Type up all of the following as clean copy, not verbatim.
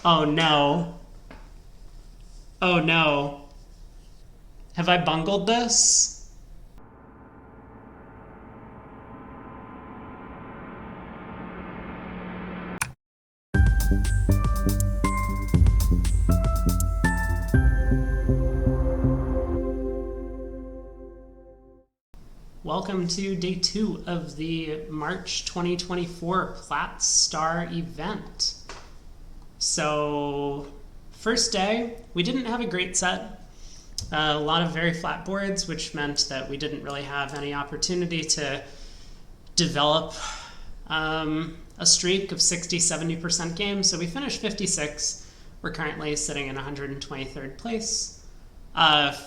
Oh no. Oh no. Have I bungled this? Welcome to day 2 of the March 2024 Plat Star event. So, first day, we didn't have a great set. A lot of very flat boards, which meant that we didn't really have any opportunity to develop a streak of 60-70% games. So we finished 56. We're currently sitting in 123rd place.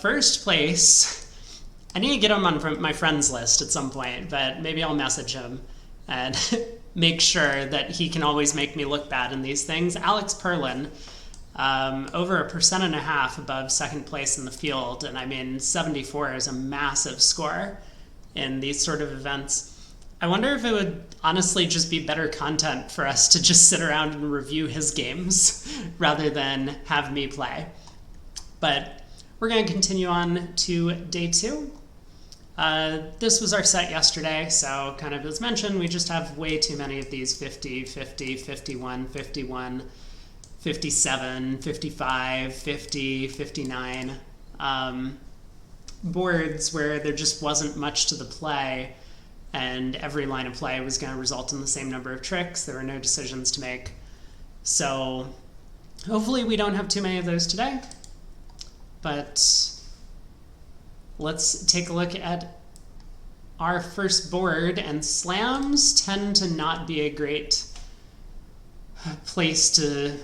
First place, I need to get him on my friends list at some point, but maybe I'll message him and make sure that he can always make me look bad in these things. Alex Perlin, over 1.5% above second place in the field. And I mean, 74 is a massive score in these sort of events. I wonder if it would honestly just be better content for us to just sit around and review his games rather than have me play. But we're going to continue on to day 2. This was our set yesterday, so kind of as mentioned, we just have way too many of these 50, 50, 51, 51, 57, 55, 50, 59 boards where there just wasn't much to the play, and every line of play was going to result in the same number of tricks. There were no decisions to make. So hopefully we don't have too many of those today. But let's take a look at our first board, and slams tend to not be a great place to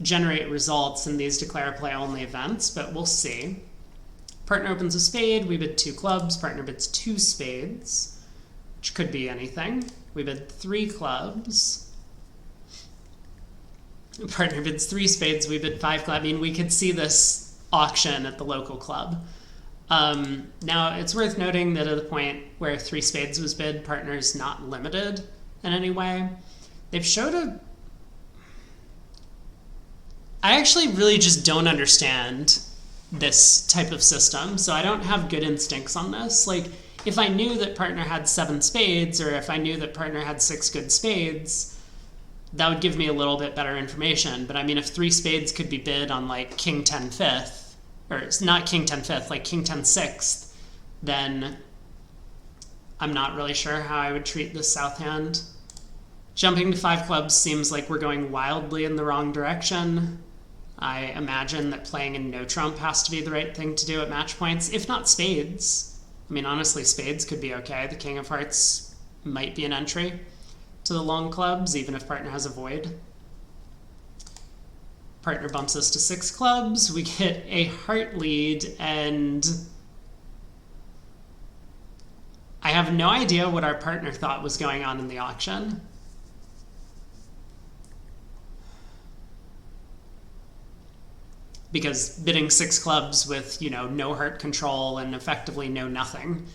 generate results in these declare play only events, but we'll see. Partner opens a spade, we bid 2 clubs, partner bids 2 spades, which could be anything. We bid 3 clubs. Partner bids 3 spades, we bid 5 clubs. I mean, we could see this auction at the local club. Now, it's worth noting that at the point where 3 spades was bid, partner's not limited in any way. They've showed a... I actually really just don't understand this type of system, so I don't have good instincts on this. Like, if I knew that partner had 7 spades, or if I knew that partner had 6 good spades, that would give me a little bit better information. But I mean, if 3 spades could be bid on like king 10 fifth, or it's not king 10 fifth, like king 10 sixth, then I'm not really sure how I would treat this south hand. Jumping to 5 clubs seems like we're going wildly in the wrong direction. I imagine that playing in no trump has to be the right thing to do at match points, if not spades. I mean, honestly, spades could be okay. The king of hearts might be an entry to the long clubs, even if partner has a void. Partner bumps us to 6 clubs. We get a heart lead, and I have no idea what our partner thought was going on in the auction. Because bidding 6 clubs with, you know, no heart control and effectively no nothing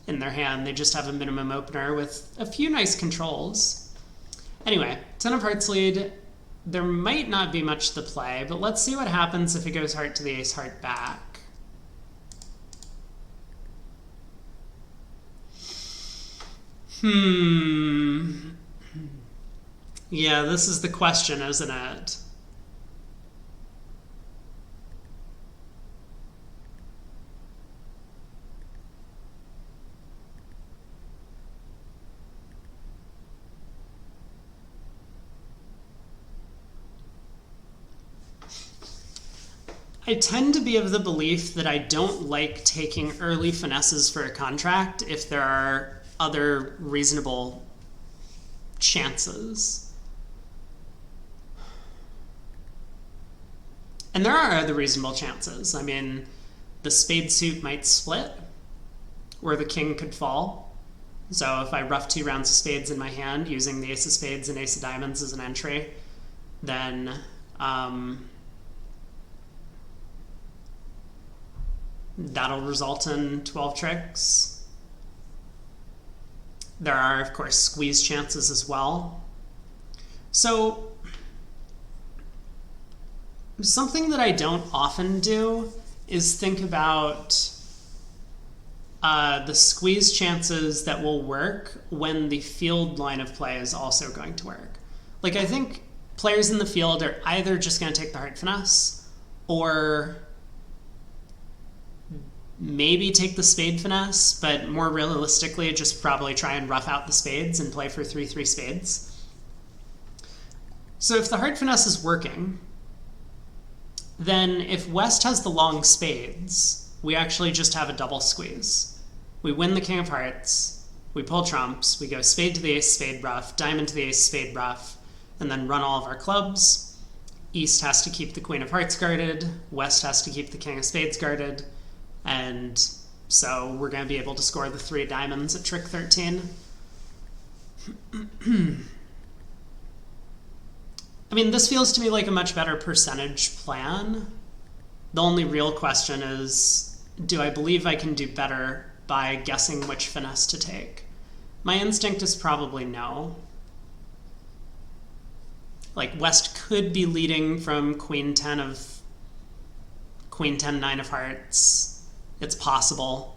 in their hand, they just have a minimum opener with a few nice controls. Anyway, 10 of hearts lead. There might not be much to play, but let's see what happens if it goes heart to the ace heart back. Yeah, this is the question, isn't it? I tend to be of the belief that I don't like taking early finesses for a contract if there are other reasonable chances. And there are other reasonable chances. I mean, the spade suit might split, or the king could fall. So if I rough 2 rounds of spades in my hand using the ace of spades and ace of diamonds as an entry, then that'll result in 12 tricks. There are, of course, squeeze chances as well. So Something that I don't often do is think about the squeeze chances that will work when the field line of play is also going to work. Like, I think players in the field are either just going to take the heart finesse or maybe take the spade finesse, but more realistically, just probably try and rough out the spades and play for 3-3 spades. So if the heart finesse is working, then if West has the long spades, we actually just have a double squeeze. We win the king of hearts, we pull trumps, we go spade to the ace spade ruff, diamond to the ace spade ruff, and then run all of our clubs. East has to keep the queen of hearts guarded, West has to keep the king of spades guarded, and so we're going to be able to score the 3 diamonds at trick 13. I mean, this feels to me like a much better percentage plan. The only real question is, do I believe I can do better by guessing which finesse to take? My instinct is probably no. Like, West could be leading from queen 10 9 of hearts. It's possible.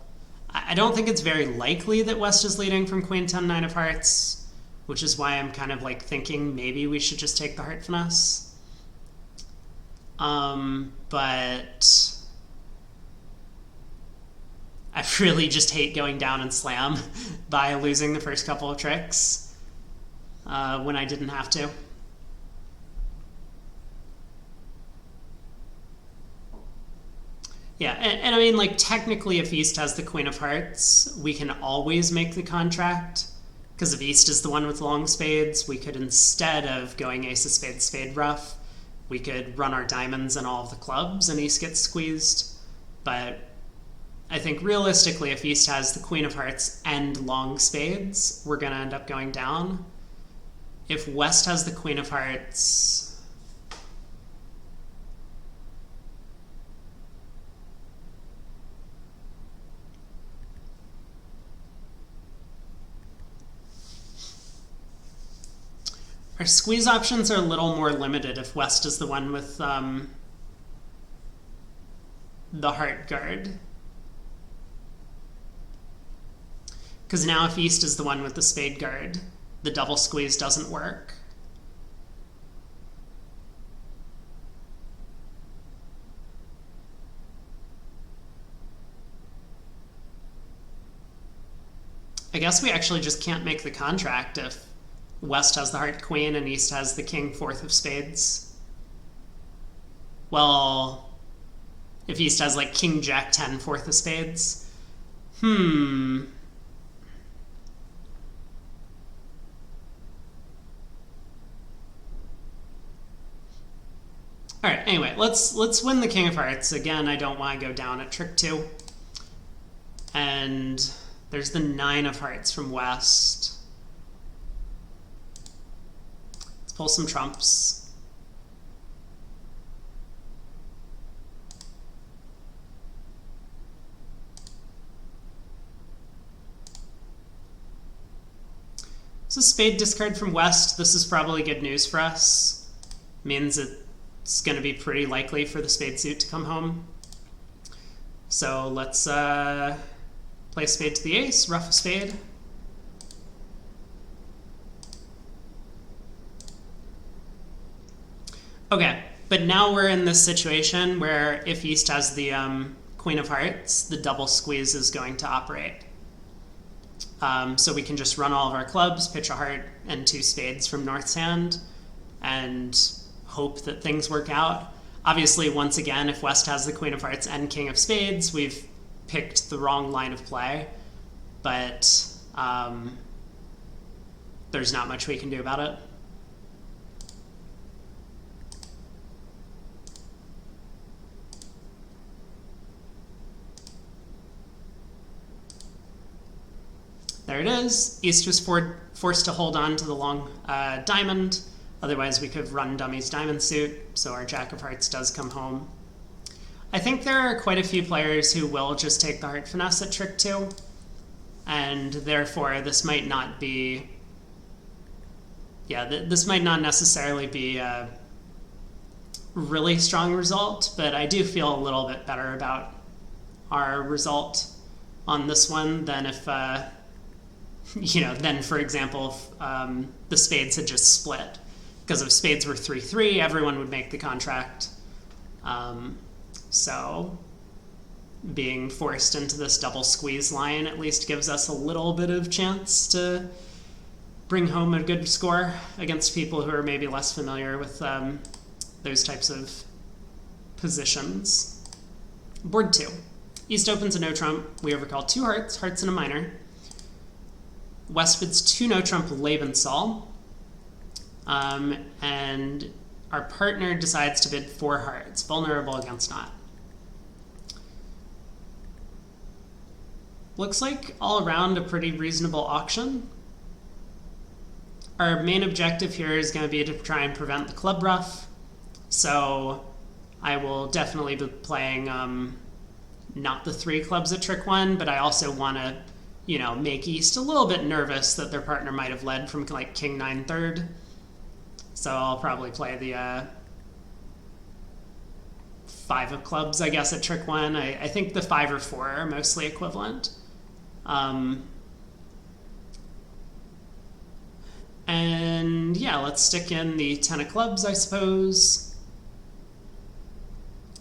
I don't think it's very likely that West is leading from queen 10 9 of hearts, which is why I'm kind of like thinking maybe we should just take the heart finesse. But I really just hate going down and slam by losing the first couple of tricks when I didn't have to. Yeah, and I mean, like, technically if East has the queen of hearts, we can always make the contract. Because if East is the one with long spades, we could, instead of going ace of spades, spade ruff, we could run our diamonds and all of the clubs and East gets squeezed. But I think realistically, if East has the queen of hearts and long spades, we're going to end up going down. If West has the queen of hearts, our squeeze options are a little more limited if West is the one with the heart guard. Because now if East is the one with the spade guard, the double squeeze doesn't work. I guess we actually just can't make the contract if West has the heart queen and East has the king 4th of spades. Well, if East has like king jack 10 4th of spades. All right, anyway, let's win the king of hearts. Again, I don't want to go down at trick 2. And there's the 9 of hearts from West. Pull some trumps. So spade discard from West. This is probably good news for us. Means it's going to be pretty likely for the spade suit to come home. So let's play spade to the ace, ruff a spade. Okay, but now we're in this situation where if East has the queen of hearts, the double squeeze is going to operate. So we can just run all of our clubs, pitch a heart and 2 spades from North's hand, and hope that things work out. Obviously, once again, if West has the queen of hearts and king of spades, we've picked the wrong line of play, but there's not much we can do about it. There it is. East was forced to hold on to the long diamond. Otherwise, we could have run dummy's diamond suit, so our jack of hearts does come home. I think there are quite a few players who will just take the heart finesse at trick 2, and therefore this might not be... Yeah, this might not necessarily be really strong result, but I do feel a little bit better about our result on this one than if, than for example, if the spades had just split. Because if spades were 3-3, everyone would make the contract. So being forced into this double squeeze line at least gives us a little bit of chance to bring home a good score against people who are maybe less familiar with those types of positions. Board 2. East opens a no trump. We overcall 2 hearts, hearts and a minor. West bids 2 no trump Lebensal. And our partner decides to bid 4 hearts, vulnerable against not. Looks like all around a pretty reasonable auction. Our main objective here is going to be to try and prevent the club ruff. So I will definitely be playing not the 3 clubs at trick 1, but I also want to, make East a little bit nervous that their partner might have led from like king 9 third. So I'll probably play the 5 of clubs, I guess, at trick 1. I think the 5 or 4 are mostly equivalent. And yeah, let's stick in the 10 of clubs, I suppose.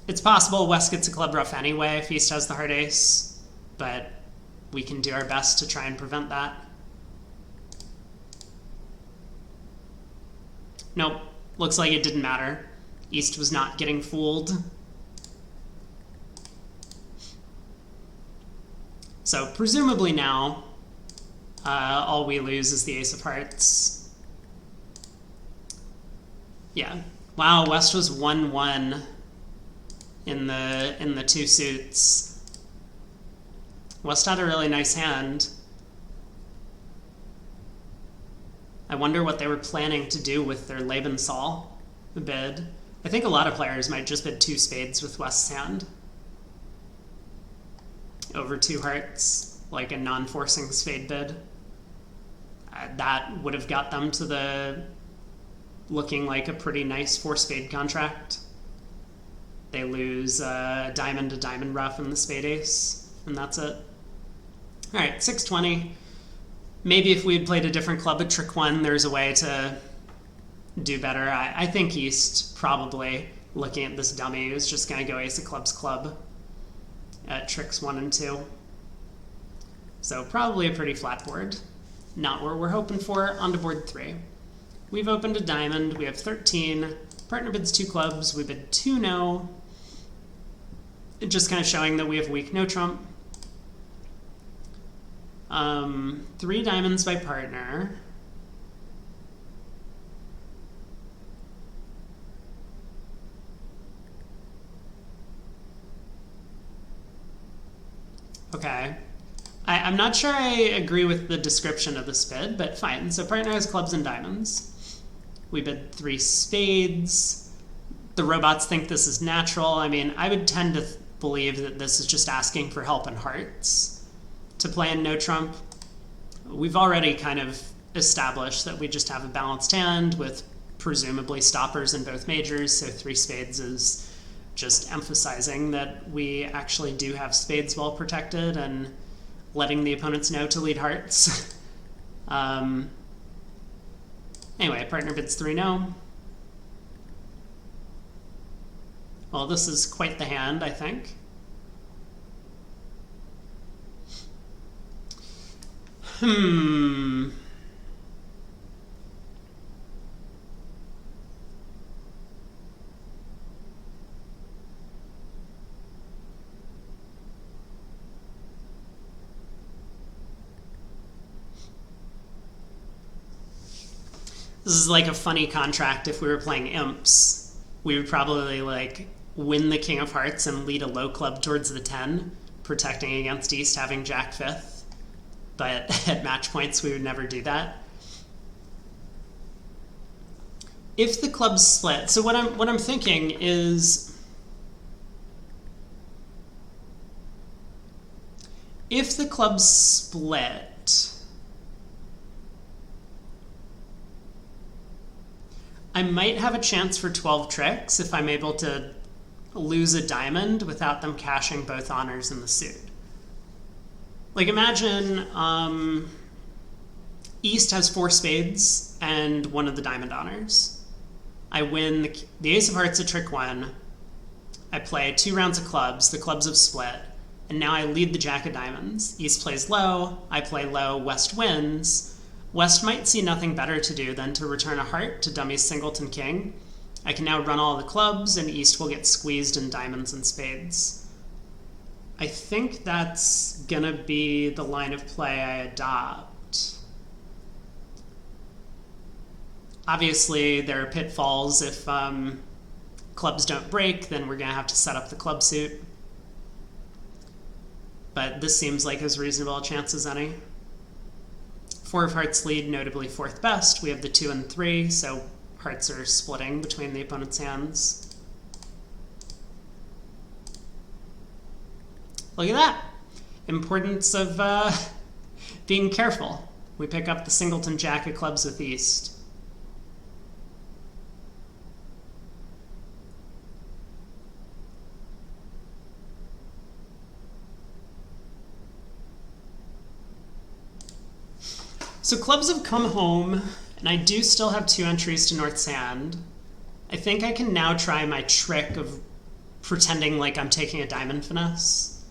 It's possible West gets a club ruff anyway if East has the heart ace, but we can do our best to try and prevent that. Nope, looks like it didn't matter. East was not getting fooled. So presumably now, all we lose is the ace of hearts. Yeah. Wow, West was 1-1 in the 2 suits. West had a really nice hand. I wonder what they were planning to do with their Lebensal bid. I think a lot of players might just bid 2 spades with West's hand over 2 hearts, like a non-forcing spade bid. That would have got them to the looking like a pretty nice 4-spade contract. They lose diamond to diamond ruff and the spade ace, and that's it. All right, 620. Maybe if we had played a different club at trick 1, there's a way to do better. I think East probably, looking at this dummy, is just going to go ace of clubs club at tricks 1 and 2. So probably a pretty flat board. Not what we're hoping for. On to board 3. We've opened a diamond. We have 13. Partner bids 2 clubs. We bid 2 no. Just kind of showing that we have weak no trump. 3 diamonds by partner. Okay. I'm not sure I agree with the description of this bid, but fine. So partner has clubs and diamonds. We bid 3 spades. The robots think this is natural. I mean, I would tend to believe that this is just asking for help in hearts to play in no trump. We've already kind of established that we just have a balanced hand with presumably stoppers in both majors, so 3 spades is just emphasizing that we actually do have spades well protected and letting the opponents know to lead hearts. Anyway, partner bids 3 no. Well, this is quite the hand, I think. This is like a funny contract. If we were playing imps, we would probably like win the king of hearts and lead a low club towards the 10, protecting against East having jack 5th. But at match points, we would never do that. If the clubs split, so what I'm thinking is, if the clubs split, I might have a chance for 12 tricks if I'm able to lose a diamond without them cashing both honors in the suit. Like imagine East has 4 spades and one of the diamond honors. I win the ace of hearts at trick 1. I play 2 rounds of clubs, the clubs have split, and now I lead the jack of diamonds. East plays low, I play low, West wins. West might see nothing better to do than to return a heart to dummy's singleton king. I can now run all the clubs, and East will get squeezed in diamonds and spades. I think that's gonna be the line of play I adopt. Obviously, there are pitfalls. If clubs don't break, then we're gonna have to set up the club suit. But this seems like as reasonable a chance as any. 4 of hearts lead, notably 4th best. We have the 2 and 3, so hearts are splitting between the opponent's hands. Look at that. Importance of being careful. We pick up the singleton jack of clubs with East. So clubs have come home, and I do still have 2 entries to North's hand. I think I can now try my trick of pretending like I'm taking a diamond finesse.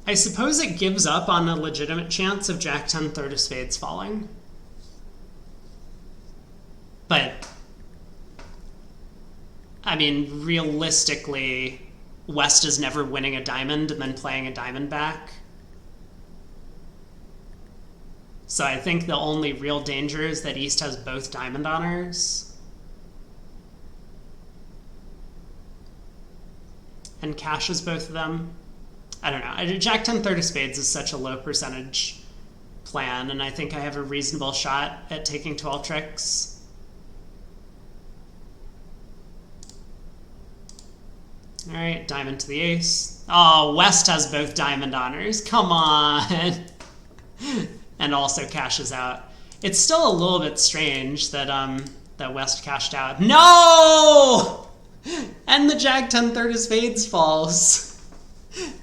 I suppose it gives up on a legitimate chance of Jack 10 third of spades falling. But, I mean, realistically, West is never winning a diamond and then playing a diamond back. So I think the only real danger is that East has both diamond honors and cashes both of them. I don't know. Jack 10 third of spades is such a low percentage plan, and I think I have a reasonable shot at taking 12 tricks. All right, diamond to the ace. Oh, West has both diamond honors. Come on. And also cashes out. It's still a little bit strange that that West cashed out. No! And the Jack 10 third of spades falls.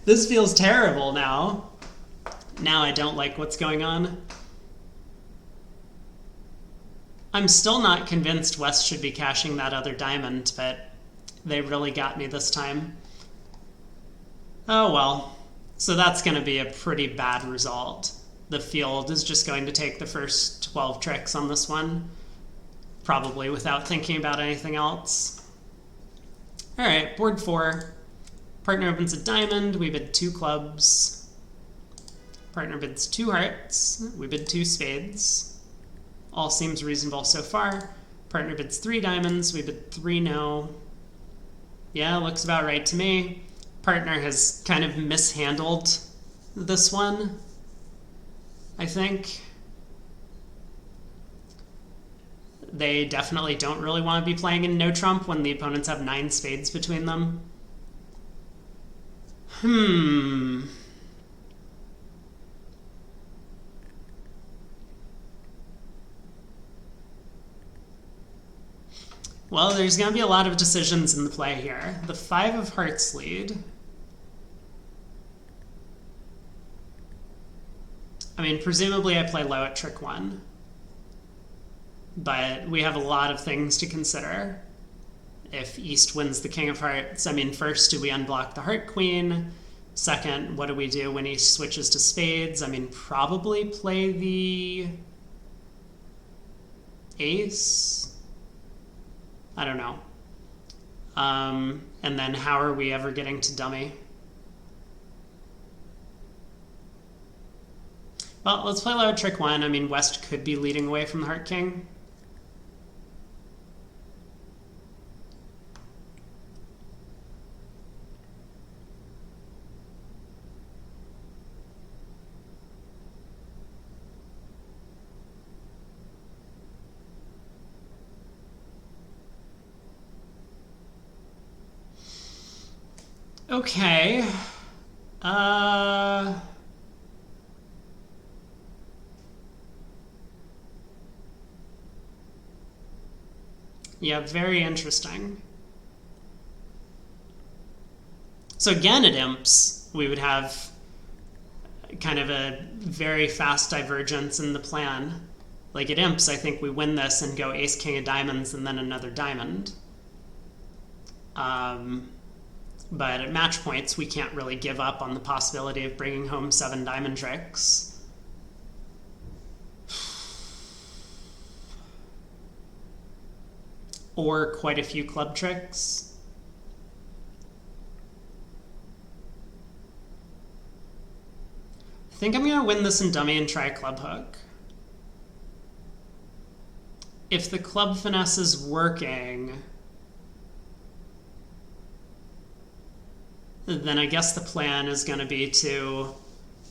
This feels terrible now. Now I don't like what's going on. I'm still not convinced West should be cashing that other diamond, but they really got me this time. Oh well. So that's going to be a pretty bad result. The field is just going to take the first 12 tricks on this one, probably without thinking about anything else. All right, board 4. Partner opens a diamond. We bid 2 clubs. Partner bids 2 hearts. We bid 2 spades. All seems reasonable so far. Partner bids 3 diamonds. We bid 3 no. Yeah, looks about right to me. Partner has kind of mishandled this one, I think. They definitely don't really want to be playing in no trump when the opponents have 9 spades between them. Well, there's going to be a lot of decisions in the play here. The 5 of hearts lead. I mean, presumably I play low at trick 1. But we have a lot of things to consider. If East wins the king of hearts, I mean, first, do we unblock the heart queen? Second, what do we do when East switches to spades? I mean, probably play the ace? I don't know. And then how are we ever getting to dummy? Well, let's play low at trick 1. I mean, West could be leading away from the heart king. Okay. Yeah, very interesting. So again, at imps, we would have kind of a very fast divergence in the plan. Like at imps, I think we win this and go ace, king of diamonds, and then another diamond. But at match points, we can't really give up on the possibility of bringing home 7 diamond tricks. Or quite a few club tricks. I think I'm going to win this in dummy and try club hook. If the club finesse is working, then I guess the plan is going to be to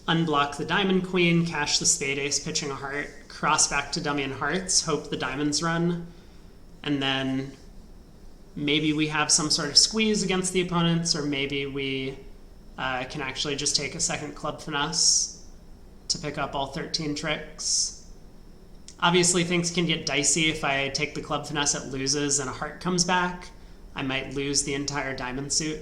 unblock the diamond queen, cash the spade ace, pitching a heart, cross back to dummy and hearts, hope the diamonds run, and then maybe we have some sort of squeeze against the opponents, or maybe we can actually just take a second club finesse to pick up all 13 tricks. Obviously, things can get dicey. If I take the club finesse, it loses and a heart comes back. I might lose the entire diamond suit.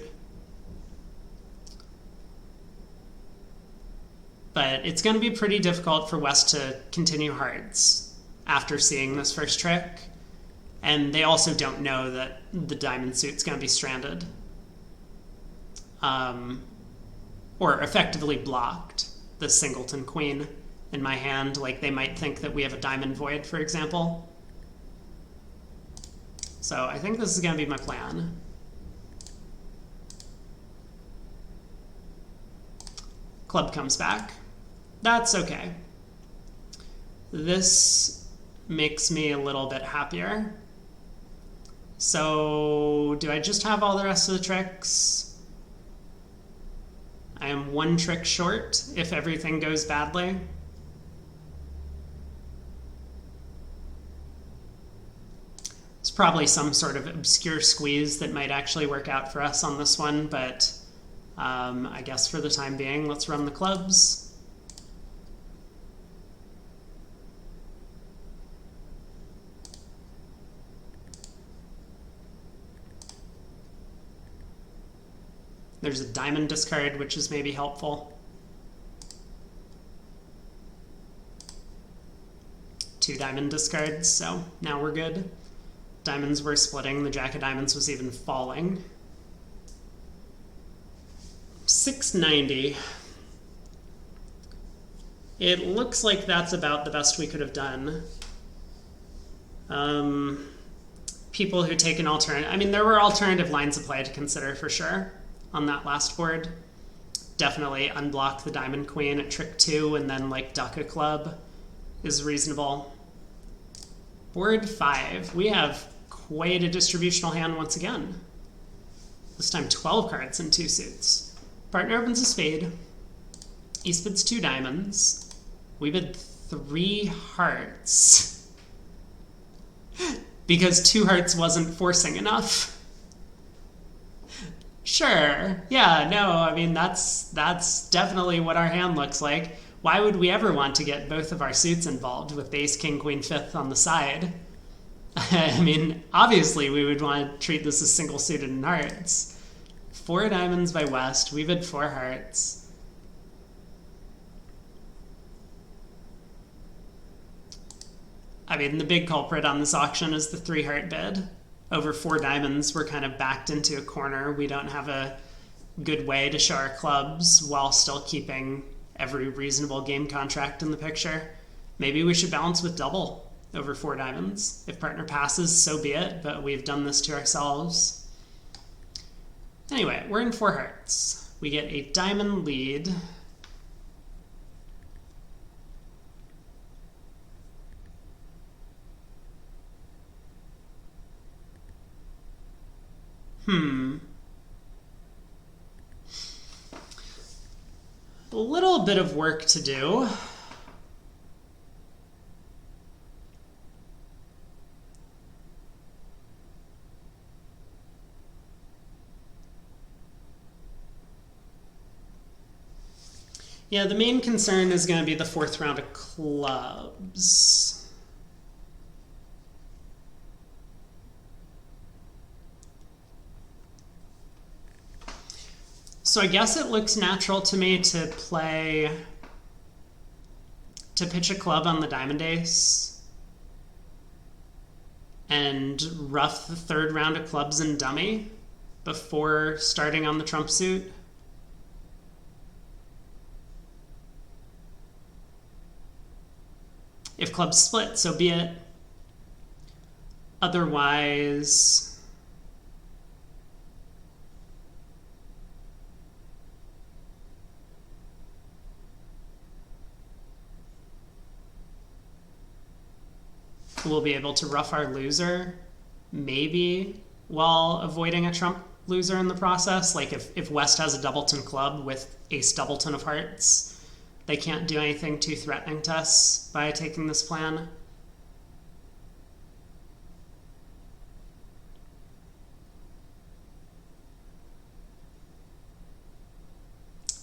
But it's going to be pretty difficult for West to continue hearts after seeing this first trick. And they also don't know that the diamond suit's going to be stranded. Or effectively blocked, the singleton queen in my hand. Like, they might think that we have a diamond void, for example. So I think this is going to be my plan. Club comes back. That's okay. This makes me a little bit happier. So do I just have all the rest of the tricks? I am 1 trick short if everything goes badly. It's probably some sort of obscure squeeze that might actually work out for us on this one, but I guess for the time being, let's run the clubs. There's a diamond discard, which is maybe helpful. 2 diamond discards, so now we're good. Diamonds were splitting, the jack of diamonds was even falling. 690. It looks like that's about the best we could have done. People who take an alternative, I mean, there were alternative lines of play to consider for sure on that last board. Definitely unblock the diamond queen at trick 2 and then like duck a club is reasonable. Board 5, we have quite a distributional hand once again. This time 12 cards and 2 suits. Partner opens a spade. He bids 2 diamonds. We bid 3 hearts. Because 2 hearts wasn't forcing enough. Sure, yeah, no, I mean, that's definitely what our hand looks like. Why would we ever want to get both of our suits involved with ace, king, queen, 5th on the side? I mean, obviously we would want to treat this as single suited in hearts. 4 diamonds by West, we bid 4 hearts. I mean, the big culprit on this auction is the 3 heart bid. Over 4 diamonds, we're kind of backed into a corner. We don't have a good way to show our clubs while still keeping every reasonable game contract in the picture. Maybe we should balance with double over 4 diamonds. If partner passes, so be it, but we've done this to ourselves. Anyway, we're in 4 hearts. We get a diamond lead. A little bit of work to do. Yeah, the main concern is going to be the 4th round of clubs. So I guess it looks natural to me to pitch a club on the diamond ace and rough the third round of clubs and dummy before starting on the trump suit. If clubs split, so be it. Otherwise, we'll be able to rough our loser, maybe, while avoiding a trump loser in the process. Like if West has a doubleton club with ace doubleton of hearts, they can't do anything too threatening to us by taking this plan.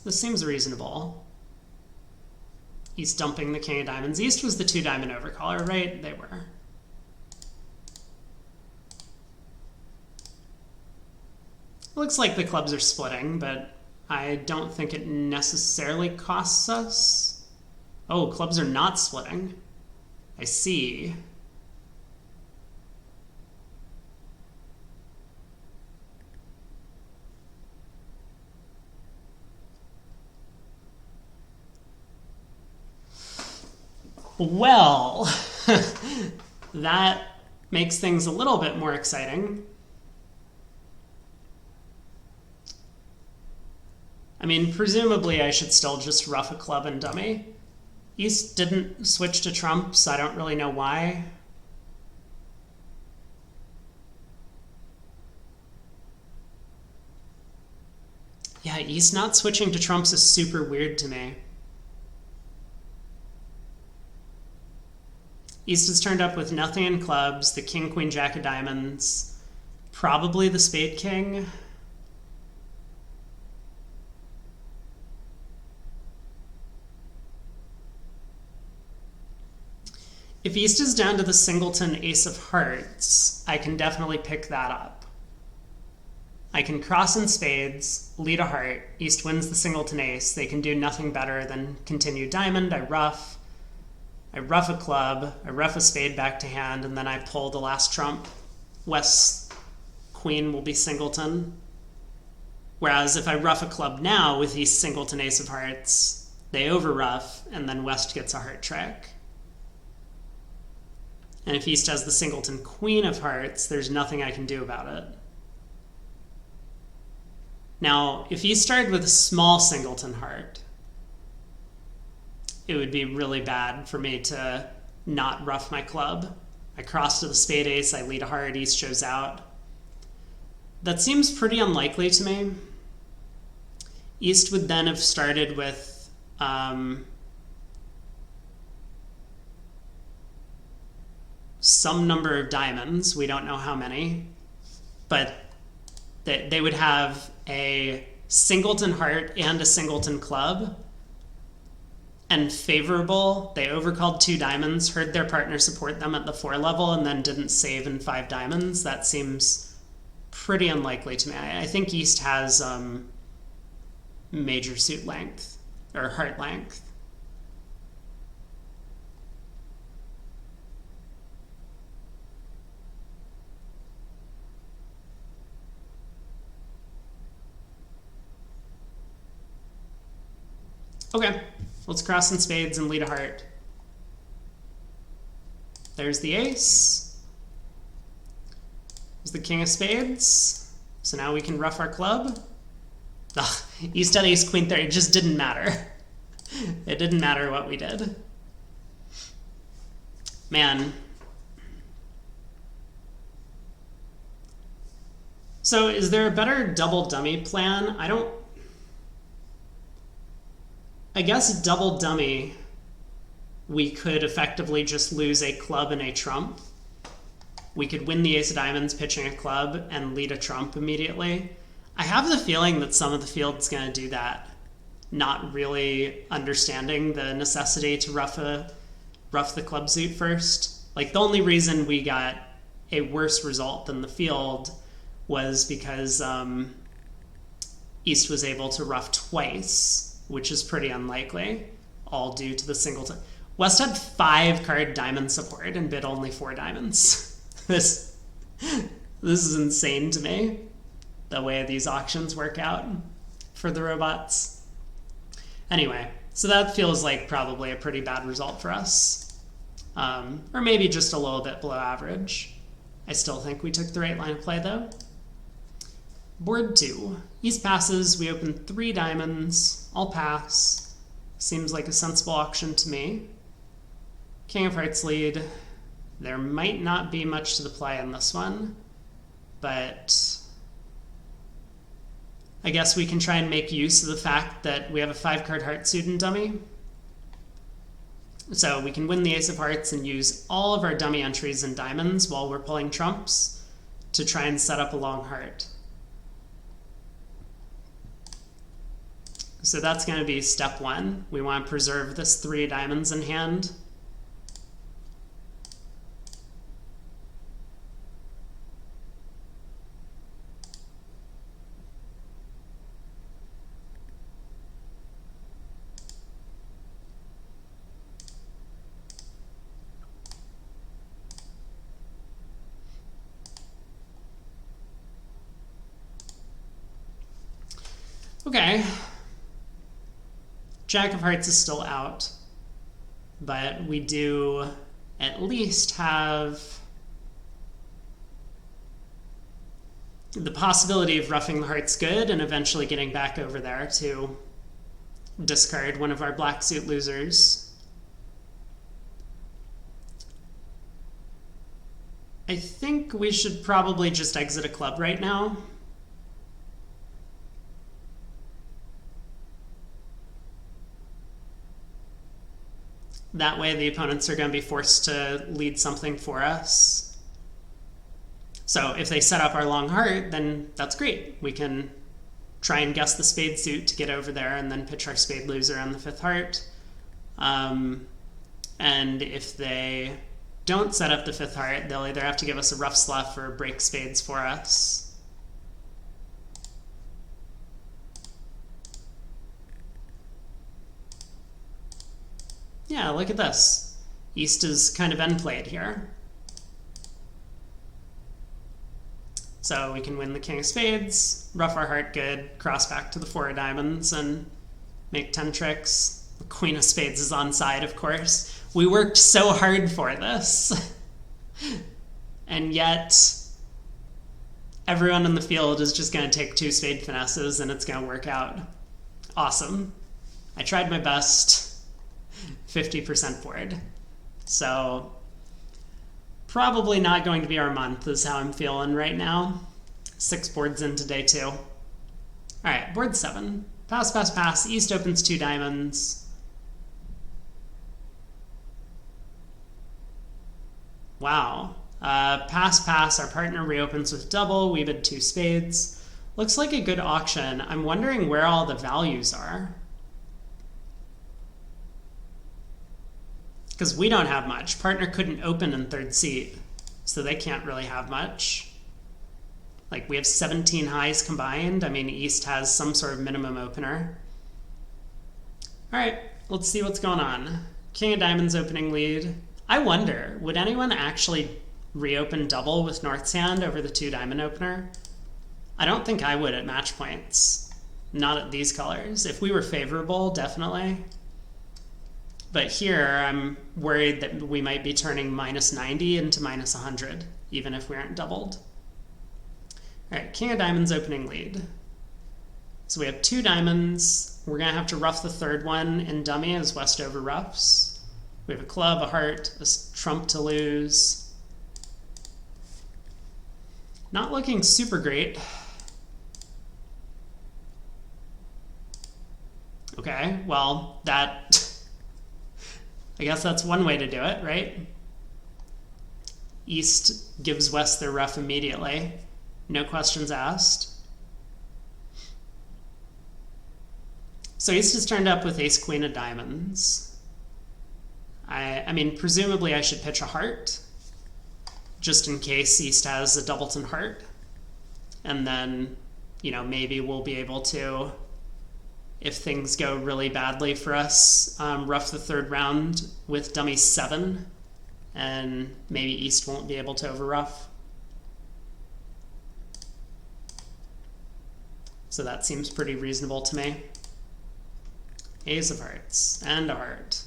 This seems reasonable. East dumping the king of diamonds. East was the 2-diamond overcaller, right? They were. Looks like the clubs are splitting, but I don't think it necessarily costs us. Oh, clubs are not splitting. I see. Well, that makes things a little bit more exciting. I mean, presumably I should still just rough a club and dummy. East didn't switch to trump, so I don't really know why. Yeah, East not switching to trumps is super weird to me. East is turned up with nothing in clubs, the king, queen, jack of diamonds, probably the spade king. If East is down to the singleton ace of hearts, I can definitely pick that up. I can cross in spades, lead a heart, East wins the singleton ace. They can do nothing better than continue diamond. I rough a club, I rough a spade back to hand, and then I pull the last trump. West's queen will be singleton. Whereas if I rough a club now with East singleton ace of hearts, they over rough, and then West gets a heart trick. And if East has the singleton queen of hearts, there's nothing I can do about it. Now, if East started with a small singleton heart, it would be really bad for me to not rough my club. I cross to the spade ace, I lead a heart, East shows out. That seems pretty unlikely to me. East would then have started with some number of diamonds. We don't know how many, but they would have a singleton heart and a singleton club. And favorable, they overcalled 2 diamonds, heard their partner support them at the 4 level, and then didn't save in 5 diamonds. That seems pretty unlikely to me. I think East has major suit length, or heart length. Okay, let's cross in spades and lead a heart. There's the ace. There's the king of spades. So now we can rough our club. Ugh, East had ace, queen, 30. It just didn't matter. It didn't matter what we did. Man. So is there a better double dummy plan? I guess double dummy, we could effectively just lose a club and a trump. We could win the ace of diamonds pitching a club and lead a trump immediately. I have the feeling that some of the field's going to do that, not really understanding the necessity to rough the club suit first. Like, the only reason we got a worse result than the field was because East was able to ruff twice, which is pretty unlikely, all due to the singleton. West had 5 card diamond support and bid only 4 diamonds. This is insane to me, the way these auctions work out for the robots. Anyway, so that feels like probably a pretty bad result for us. Or maybe just a little bit below average. I still think we took the right line of play though. Board 2. East passes, we open 3 diamonds, I'll pass. Seems like a sensible auction to me. King of Hearts lead. There might not be much to the play in this one, but I guess we can try and make use of the fact that we have a 5-card heart suit in dummy. So we can win the Ace of Hearts and use all of our dummy entries in diamonds while we're pulling trumps to try and set up a long heart. So that's going to be step 1. We want to preserve this 3 diamonds in hand. Okay. Jack of Hearts is still out, but we do at least have the possibility of roughing the hearts good and eventually getting back over there to discard one of our black suit losers. I think we should probably just exit a club right now. That way the opponents are going to be forced to lead something for us. So if they set up our long heart, then that's great. We can try and guess the spade suit to get over there and then pitch our spade loser on the 5th heart. And if they don't set up the 5th heart, they'll either have to give us a rough sluff or break spades for us. Yeah, look at this. East is kind of end played here. So we can win the King of Spades, rough our heart good, cross back to the 4 of diamonds, and make 10 tricks. The Queen of Spades is on side, of course. We worked so hard for this. And yet, everyone in the field is just going to take 2 spade finesses and it's going to work out. Awesome. I tried my best. 50% board. So probably not going to be our month is how I'm feeling right now. 6 boards into day 2. All right, board 7. Pass, pass, pass. East opens 2 diamonds. Wow. Pass, pass. Our partner reopens with double. We bid 2 spades. Looks like a good auction. I'm wondering where all the values are. Because we don't have much. Partner couldn't open in 3rd seat, so they can't really have much. Like, we have 17 highs combined. I mean, East has some sort of minimum opener. All right, let's see what's going on. King of Diamonds opening lead. I wonder, would anyone actually reopen double with North's hand over the 2 diamond opener? I don't think I would at match points. Not at these colors. If we were favorable, definitely. But here, I'm worried that we might be turning -90 into -100, even if we aren't doubled. All right, King of Diamonds opening lead. So we have 2 diamonds. We're going to have to rough the 3rd one in dummy as West over roughs. We have a club, a heart, a trump to lose. Not looking super great. Okay, well, that... I guess that's one way to do it, right? East gives West their rough immediately. No questions asked. So East is turned up with Ace Queen of Diamonds. I mean, presumably I should pitch a heart, just in case East has a doubleton heart. And then maybe we'll be able to, if things go really badly for us, rough the third round with dummy 7, and maybe East won't be able to over-rough. So that seems pretty reasonable to me. Ace of hearts and a heart.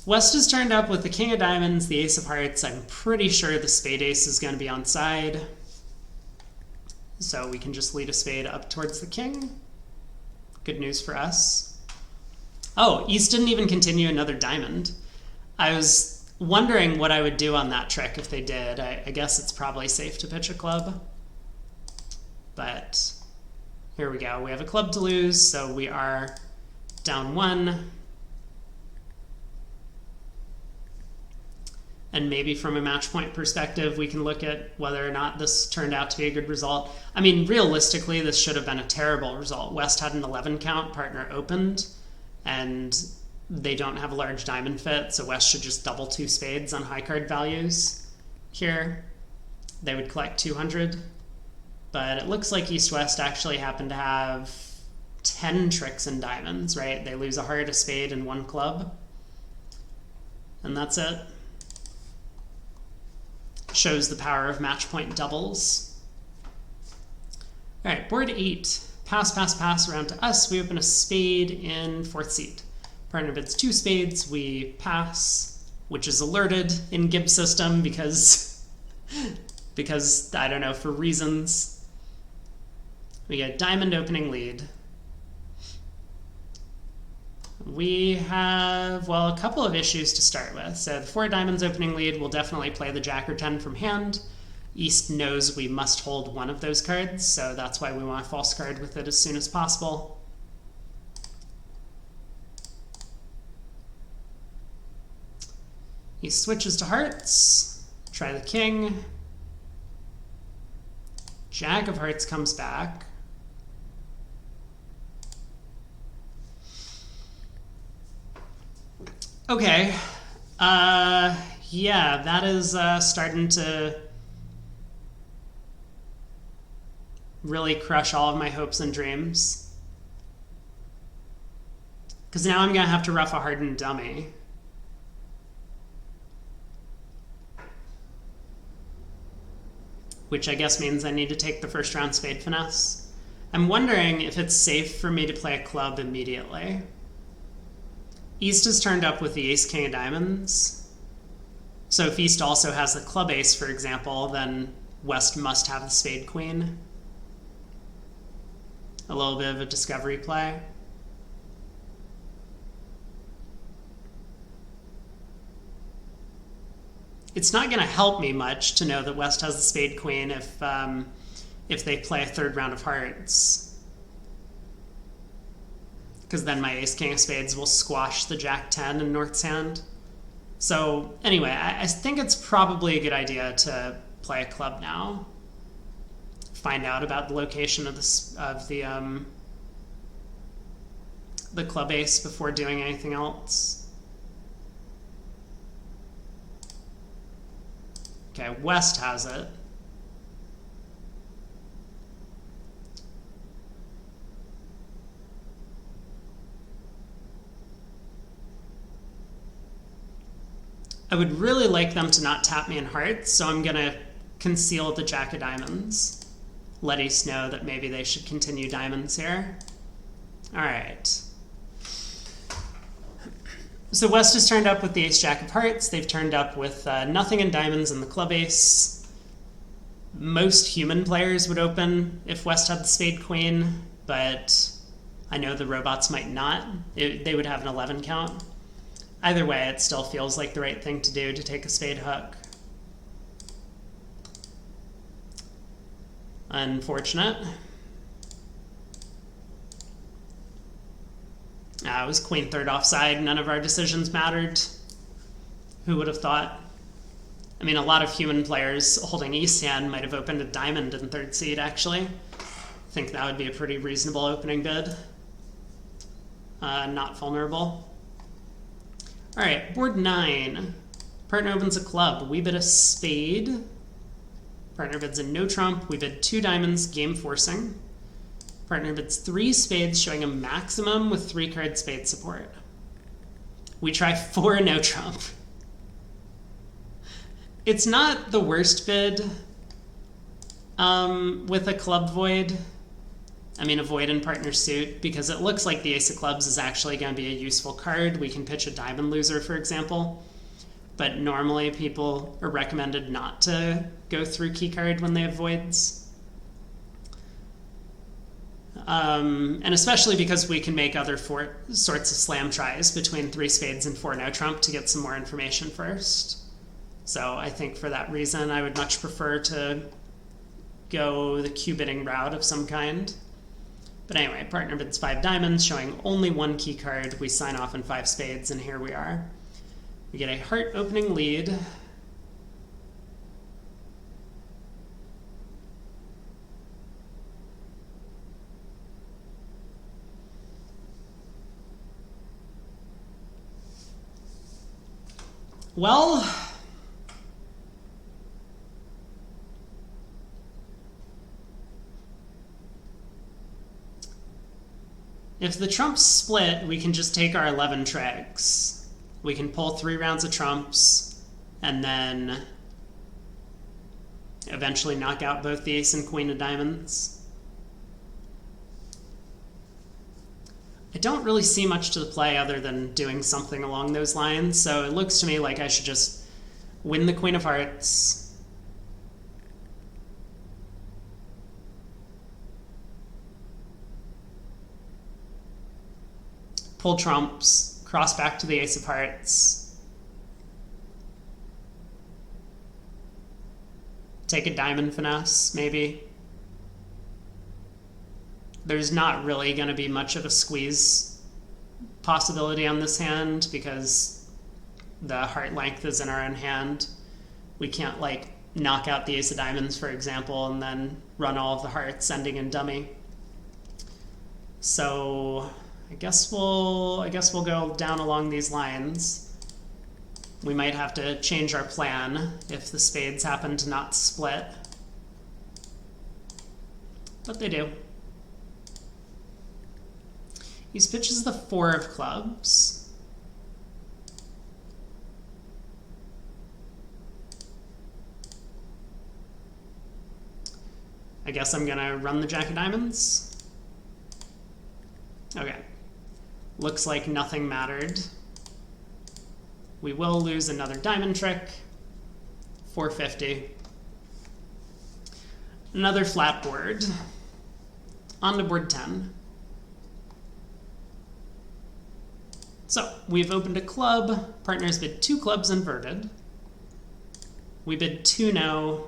West is turned up with the king of diamonds, the ace of hearts. I'm pretty sure the spade ace is going to be on side. So we can just lead a spade up towards the king. Good news for us. Oh, East didn't even continue another diamond. I was wondering what I would do on that trick if they did. I guess it's probably safe to pitch a club. But here we go. We have a club to lose, so we are down 1. And maybe from a match point perspective, we can look at whether or not this turned out to be a good result. I mean, realistically, this should have been a terrible result. West had an 11 count, partner opened, and they don't have a large diamond fit, so West should just double 2 spades on high card values here. They would collect 200. But it looks like East-West actually happened to have 10 tricks in diamonds, right? They lose a heart, a spade, and 1 club. And that's it. Shows the power of match point doubles. All right, board 8. Pass, pass, pass around to us. We open a spade in 4th seat. Partner bids 2 spades. We pass, which is alerted in Gibbs system because, I don't know, for reasons. We get diamond opening lead. We have, well, a couple of issues to start with. So the 4 diamonds opening lead will definitely play the jack or 10 from hand. East knows we must hold one of those cards, so that's why we want a false card with it as soon as possible. East switches to hearts. Try the king. Jack of hearts comes back. Okay. Yeah, that is starting to really crush all of my hopes and dreams. Because now I'm going to have to rough a hardened dummy. Which I guess means I need to take the first round spade finesse. I'm wondering if it's safe for me to play a club immediately. East is turned up with the ace king of diamonds. So if East also has the club ace, for example, then West must have the spade queen. A little bit of a discovery play. It's not going to help me much to know that West has the spade queen if they play a third round of hearts. Because then my ace king of spades will squash the jack 10 in North's hand. So anyway, I think it's probably a good idea to play a club now. Find out about the location of the club ace before doing anything else. Okay, West has it. I would really like them to not tap me in hearts, so I'm going to conceal the jack of diamonds. Let East know that maybe they should continue diamonds here. All right. So West has turned up with the ace jack of hearts. They've turned up with nothing in diamonds and the club ace. Most human players would open if West had the spade queen, but I know the robots might not. They would have an 11 count. Either way, it still feels like the right thing to do to take a spade hook. Unfortunate. It was queen third offside. None of our decisions mattered. Who would have thought? I mean, a lot of human players holding East hand might have opened a diamond in third seed, actually. I think that would be a pretty reasonable opening bid. Not vulnerable. All right, board 9. Partner opens a club. We bid a spade. Partner bids a no trump. We bid 2 diamonds, game forcing. Partner bids 3 spades, showing a maximum with 3 card spade support. We try 4 no trump. It's not the worst bid with a club void. I mean, a void in partner suit, because it looks like the ace of clubs is actually going to be a useful card. We can pitch a diamond loser, for example. But normally people are recommended not to go through key card when they have voids. And especially because we can make other sorts of slam tries between 3 spades and 4 no trump to get some more information first. So I think for that reason, I would much prefer to go the Q bidding route of some kind. But anyway, partner bids 5 diamonds, showing only 1 key card. We sign off in 5 spades, and here we are. We get a heart opening lead. Well, if the trumps split, we can just take our 11 tricks. We can pull 3 rounds of trumps and then eventually knock out both the ace and queen of diamonds. I don't really see much to the play other than doing something along those lines, so it looks to me like I should just win the queen of hearts, pull trumps, cross back to the ace of hearts, take a diamond finesse, maybe. There's not really going to be much of a squeeze possibility on this hand because the heart length is in our own hand. We can't like knock out the ace of diamonds, for example, and then run all of the hearts ending in dummy. So I guess we'll go down along these lines. We might have to change our plan if the spades happen to not split, but they do. He pitches the 4 of clubs. I guess I'm gonna run the jack of diamonds. Okay. Looks like nothing mattered. We will lose another diamond trick. 450. Another flat board. On to board 10. So we've opened a club. Partners bid 2 clubs inverted. We bid 2 no,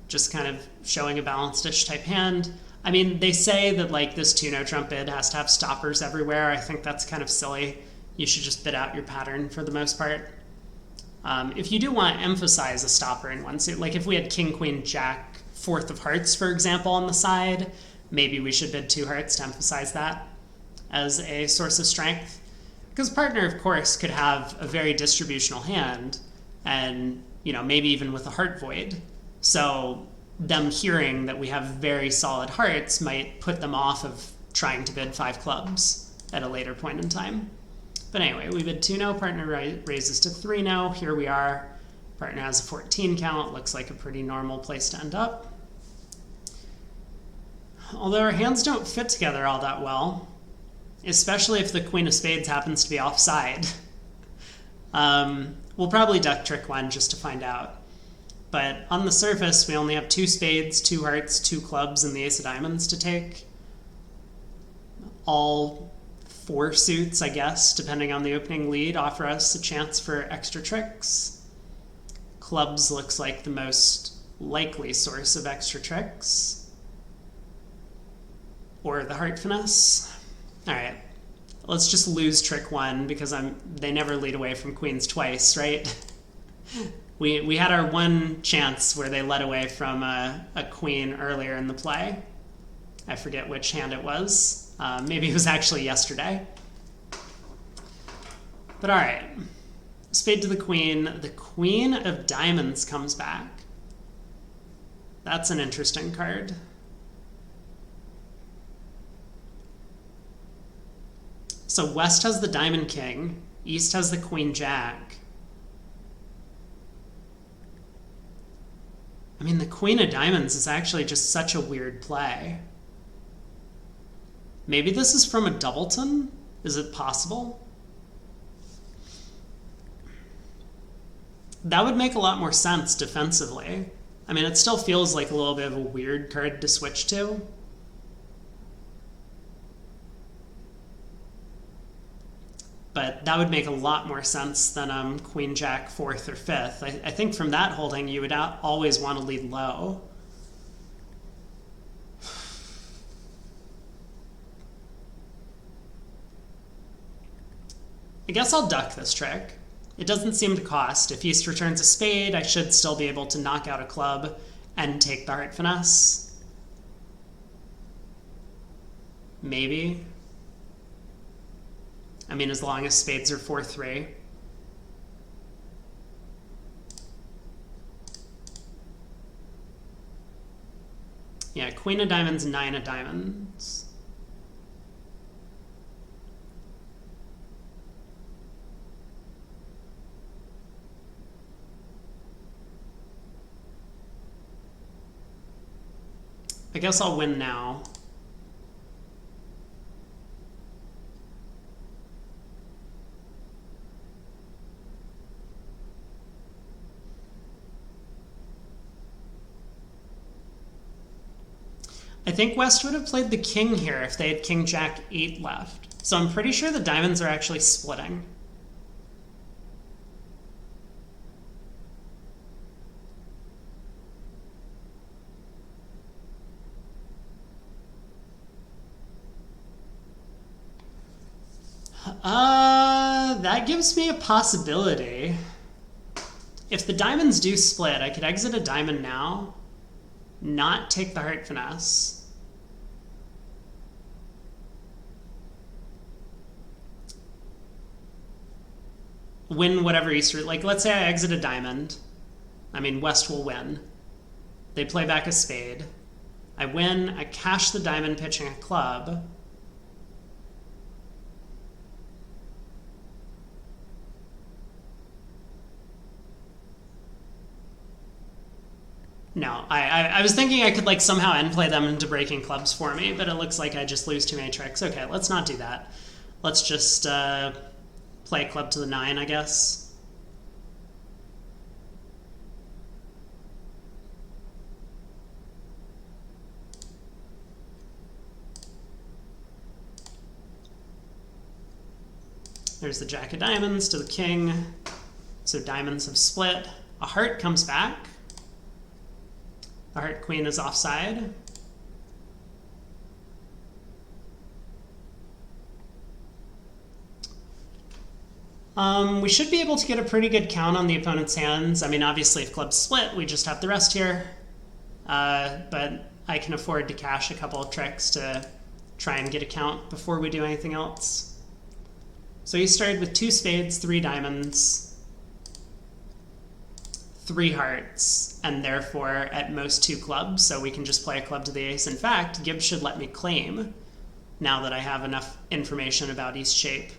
just kind of showing a balanced-ish type hand. I mean, they say that like this 2 no trump bid has to have stoppers everywhere. I think that's kind of silly. You should just bid out your pattern for the most part. If you do want to emphasize a stopper in one suit, like if we had king, queen, jack, 4th of hearts, for example, on the side, maybe we should bid 2 hearts to emphasize that as a source of strength. Because partner, of course, could have a very distributional hand and, you know, maybe even with a heart void. So them hearing that we have very solid hearts might put them off of trying to bid 5 clubs at a later point in time. But anyway, we bid 2 no, partner raises to 3 no. Here we are. Partner has a 14 count. Looks like a pretty normal place to end up. Although our hands don't fit together all that well, especially if the queen of spades happens to be offside. We'll probably duck trick 1 just to find out. But on the surface, we only have 2 spades, 2 hearts, 2 clubs, and the ace of diamonds to take. All 4 suits, I guess, depending on the opening lead, offer us a chance for extra tricks. Clubs looks like the most likely source of extra tricks. Or the heart finesse. All right, let's just lose trick 1 because they never lead away from queens twice, right? We had our one chance where they led away from a queen earlier in the play. I forget which hand it was. Maybe it was actually yesterday. But all right, spade to the queen. The queen of diamonds comes back. That's an interesting card. So West has the Diamond King, East has the Queen Jack. I mean, the Queen of Diamonds is actually just such a weird play. Maybe this is from a doubleton? Is it possible? That would make a lot more sense defensively. I mean, it still feels like a little bit of a weird card to switch to. But that would make a lot more sense than Queen Jack 4th or 5th. I think from that holding, you would always want to lead low. I guess I'll duck this trick. It doesn't seem to cost. If East returns a spade, I should still be able to knock out a club and take the heart finesse. Maybe. I mean, as long as spades are 4-3. Yeah, Queen of Diamonds, 9 of Diamonds. I guess I'll win now. I think West would have played the king here if they had King Jack 8 left. So I'm pretty sure the diamonds are actually splitting. That gives me a possibility. If the diamonds do split, I could exit a diamond now, not take the heart finesse. Win whatever Easter, like let's say I exit a diamond. I mean, West will win. They play back a spade. I win, I cash the diamond pitching a club. No, I was thinking I could like somehow end play them into breaking clubs for me, but it looks like I just lose too many tricks. Okay, let's not do that. Let's just play club to the 9, I guess. There's the Jack of Diamonds to the king. So diamonds have split. A heart comes back. The heart queen is offside. We should be able to get a pretty good count on the opponent's hands. I mean, obviously, if clubs split, we just have the rest here. But I can afford to cash a couple of tricks to try and get a count before we do anything else. So he started with 2 spades, 3 diamonds, 3 hearts, and therefore at most 2 clubs, so we can just play a club to the ace. In fact, Gibbs should let me claim now that I have enough information about East shape.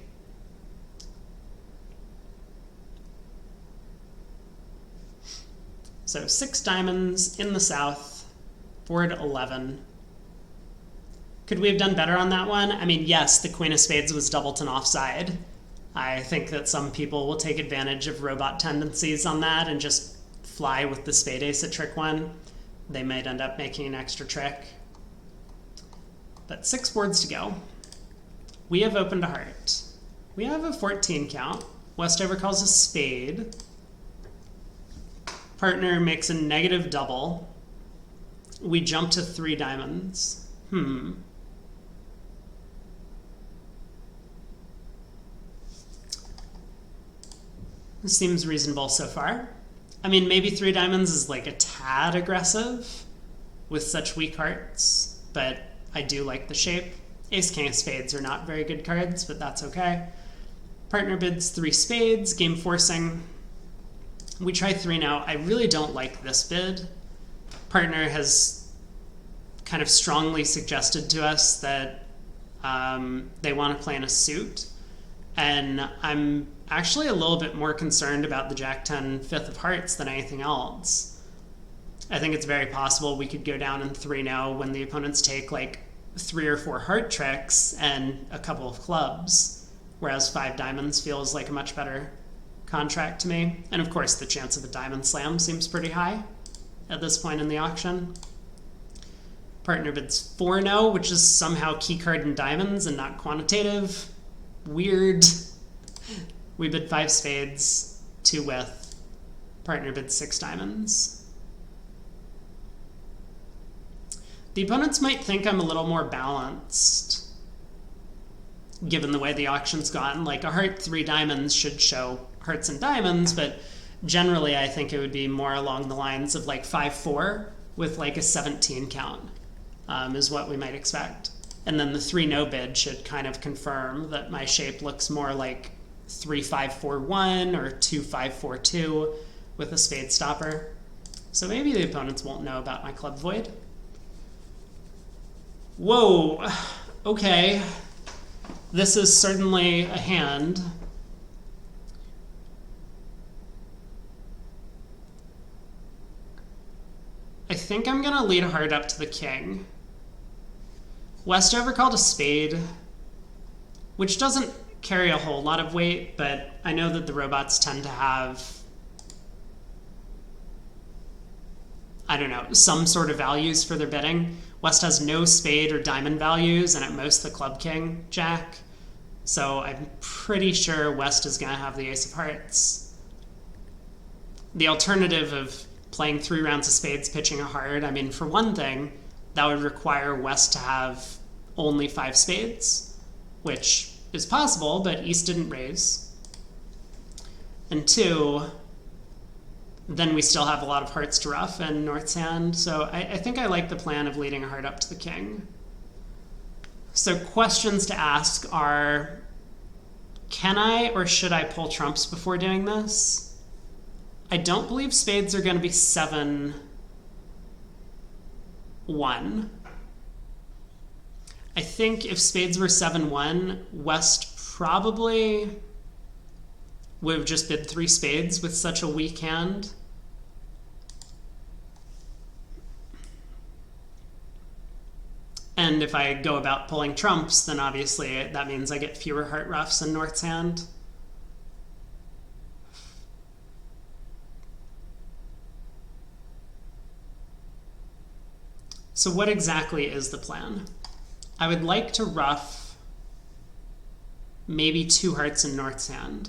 So 6 diamonds in the south, board 11. Could we have done better on that one? I mean, yes, the Queen of Spades was doubleton offside. I think that some people will take advantage of robot tendencies on that and just fly with the spade ace at trick 1. They might end up making an extra trick. But 6 boards to go. We have opened a heart. We have a 14 count. Westover calls a spade. Partner makes a negative double. We jump to 3 diamonds. This seems reasonable so far. I mean, maybe 3 diamonds is like a tad aggressive with such weak hearts, but I do like the shape. Ace, king of spades are not very good cards, but that's okay. Partner bids 3 spades, game forcing. We try 3 now. I really don't like this bid. Partner has kind of strongly suggested to us that they want to play in a suit, and I'm actually a little bit more concerned about the Jack-10 fifth of hearts than anything else. I think it's very possible we could go down in 3-0 when the opponents take like 3 or 4 heart tricks and a couple of clubs, whereas 5 diamonds feels like a much better contract to me. And of course the chance of a diamond slam seems pretty high at this point in the auction. Partner bids 4-0, which is somehow keycard in diamonds and not quantitative. Weird. We bid 5 spades, 2 with. Partner bids 6 diamonds. The opponents might think I'm a little more balanced, given the way the auction's gone. Like a heart 3 diamonds should show hearts and diamonds, but generally I think it would be more along the lines of like 5-4 with like a 17 count is what we might expect. And then the 3-0 bid should kind of confirm that my shape looks more like 3-5-4-1 or 2-5-4-2 with a spade stopper. So maybe the opponents won't know about my club void. Whoa, okay. This is certainly a hand. I think I'm gonna lead a heart up to the king. West overcalled a spade, which doesn't carry a whole lot of weight, but I know that the robots tend to have, I don't know, some sort of values for their bidding. West has no spade or diamond values, and at most the club king jack. So I'm pretty sure West is going to have the ace of hearts. The alternative of playing 3 rounds of spades, pitching a heart, I mean, for one thing, that would require West to have only 5 spades, which is possible, but East didn't raise. And 2, then we still have a lot of hearts to ruff and North's hand, so I think I like the plan of leading a heart up to the king. So questions to ask are, can I or should I pull trumps before doing this? I don't believe spades are going to be 7-1. I think if spades were 7-1, West probably would have just bid 3 spades with such a weak hand. And if I go about pulling trumps, then obviously that means I get fewer heart ruffs in North's hand. So what exactly is the plan? I would like to ruff maybe 2 hearts in North's hand.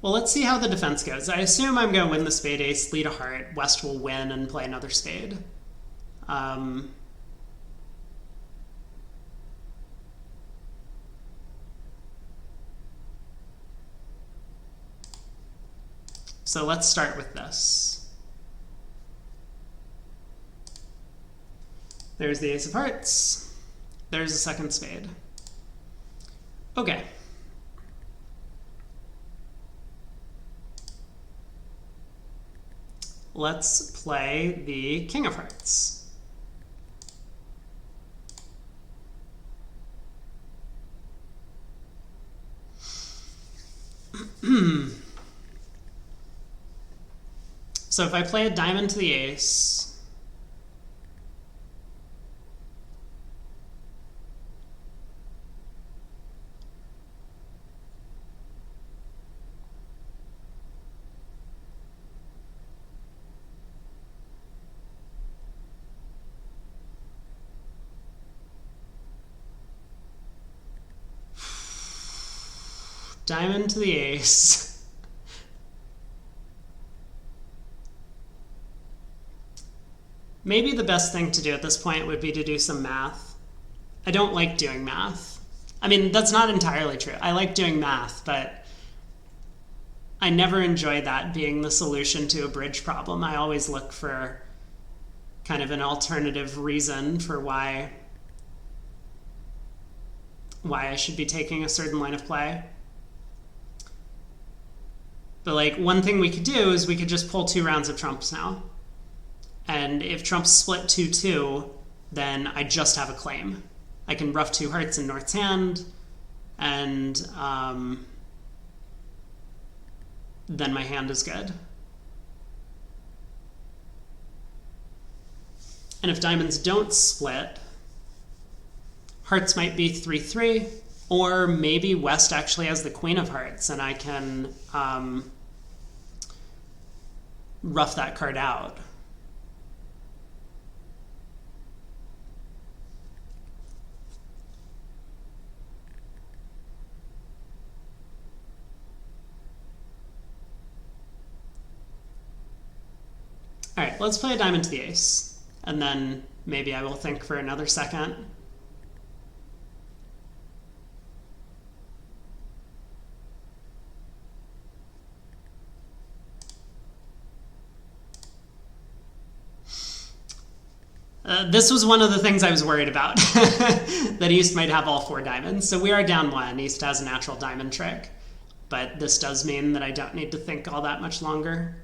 Well, let's see how the defense goes. I assume I'm going to win the spade ace, lead a heart. West will win and play another spade. So let's start with this. There's the ace of hearts. There's a second spade. Okay. Let's play the king of hearts. So if I play a diamond to the ace, diamond to the ace. Maybe the best thing to do at this point would be to do some math. I don't like doing math. I mean, that's not entirely true. I like doing math, but I never enjoy that being the solution to a bridge problem. I always look for kind of an alternative reason for why I should be taking a certain line of play. But like one thing we could do is we could just pull 2 rounds of trumps now. And if trumps split 2-2, then I just have a claim. I can ruff 2 hearts in North's hand, and then my hand is good. And if diamonds don't split, hearts might be 3-3, or maybe West actually has the queen of hearts, and I can rough that card out. All right, let's play a diamond to the ace, and then maybe I will think for another second. This was one of the things I was worried about, that East might have all 4 diamonds. So we are down 1. East has a natural diamond trick, but this does mean that I don't need to think all that much longer.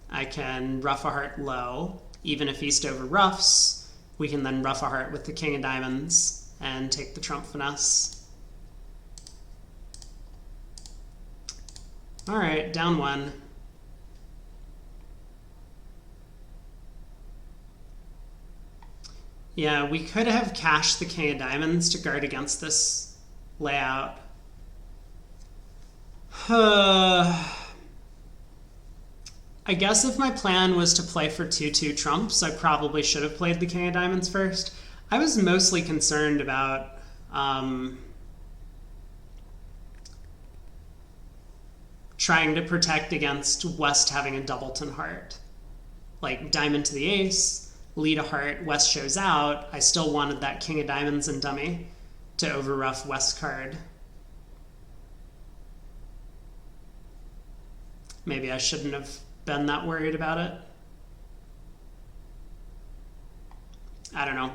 I can ruff a heart low. Even if East over ruffs, we can then ruff a heart with the king of diamonds and take the trump finesse. All right, down 1. Yeah, we could have cashed the king of diamonds to guard against this layout. I guess if my plan was to play for 2-2 trumps, I probably should have played the king of diamonds first. I was mostly concerned about trying to protect against West having a doubleton heart. Like diamond to the ace, lead a heart, West shows out. I still wanted that king of diamonds and dummy to overruff West card. Maybe I shouldn't have been that worried about it. I don't know.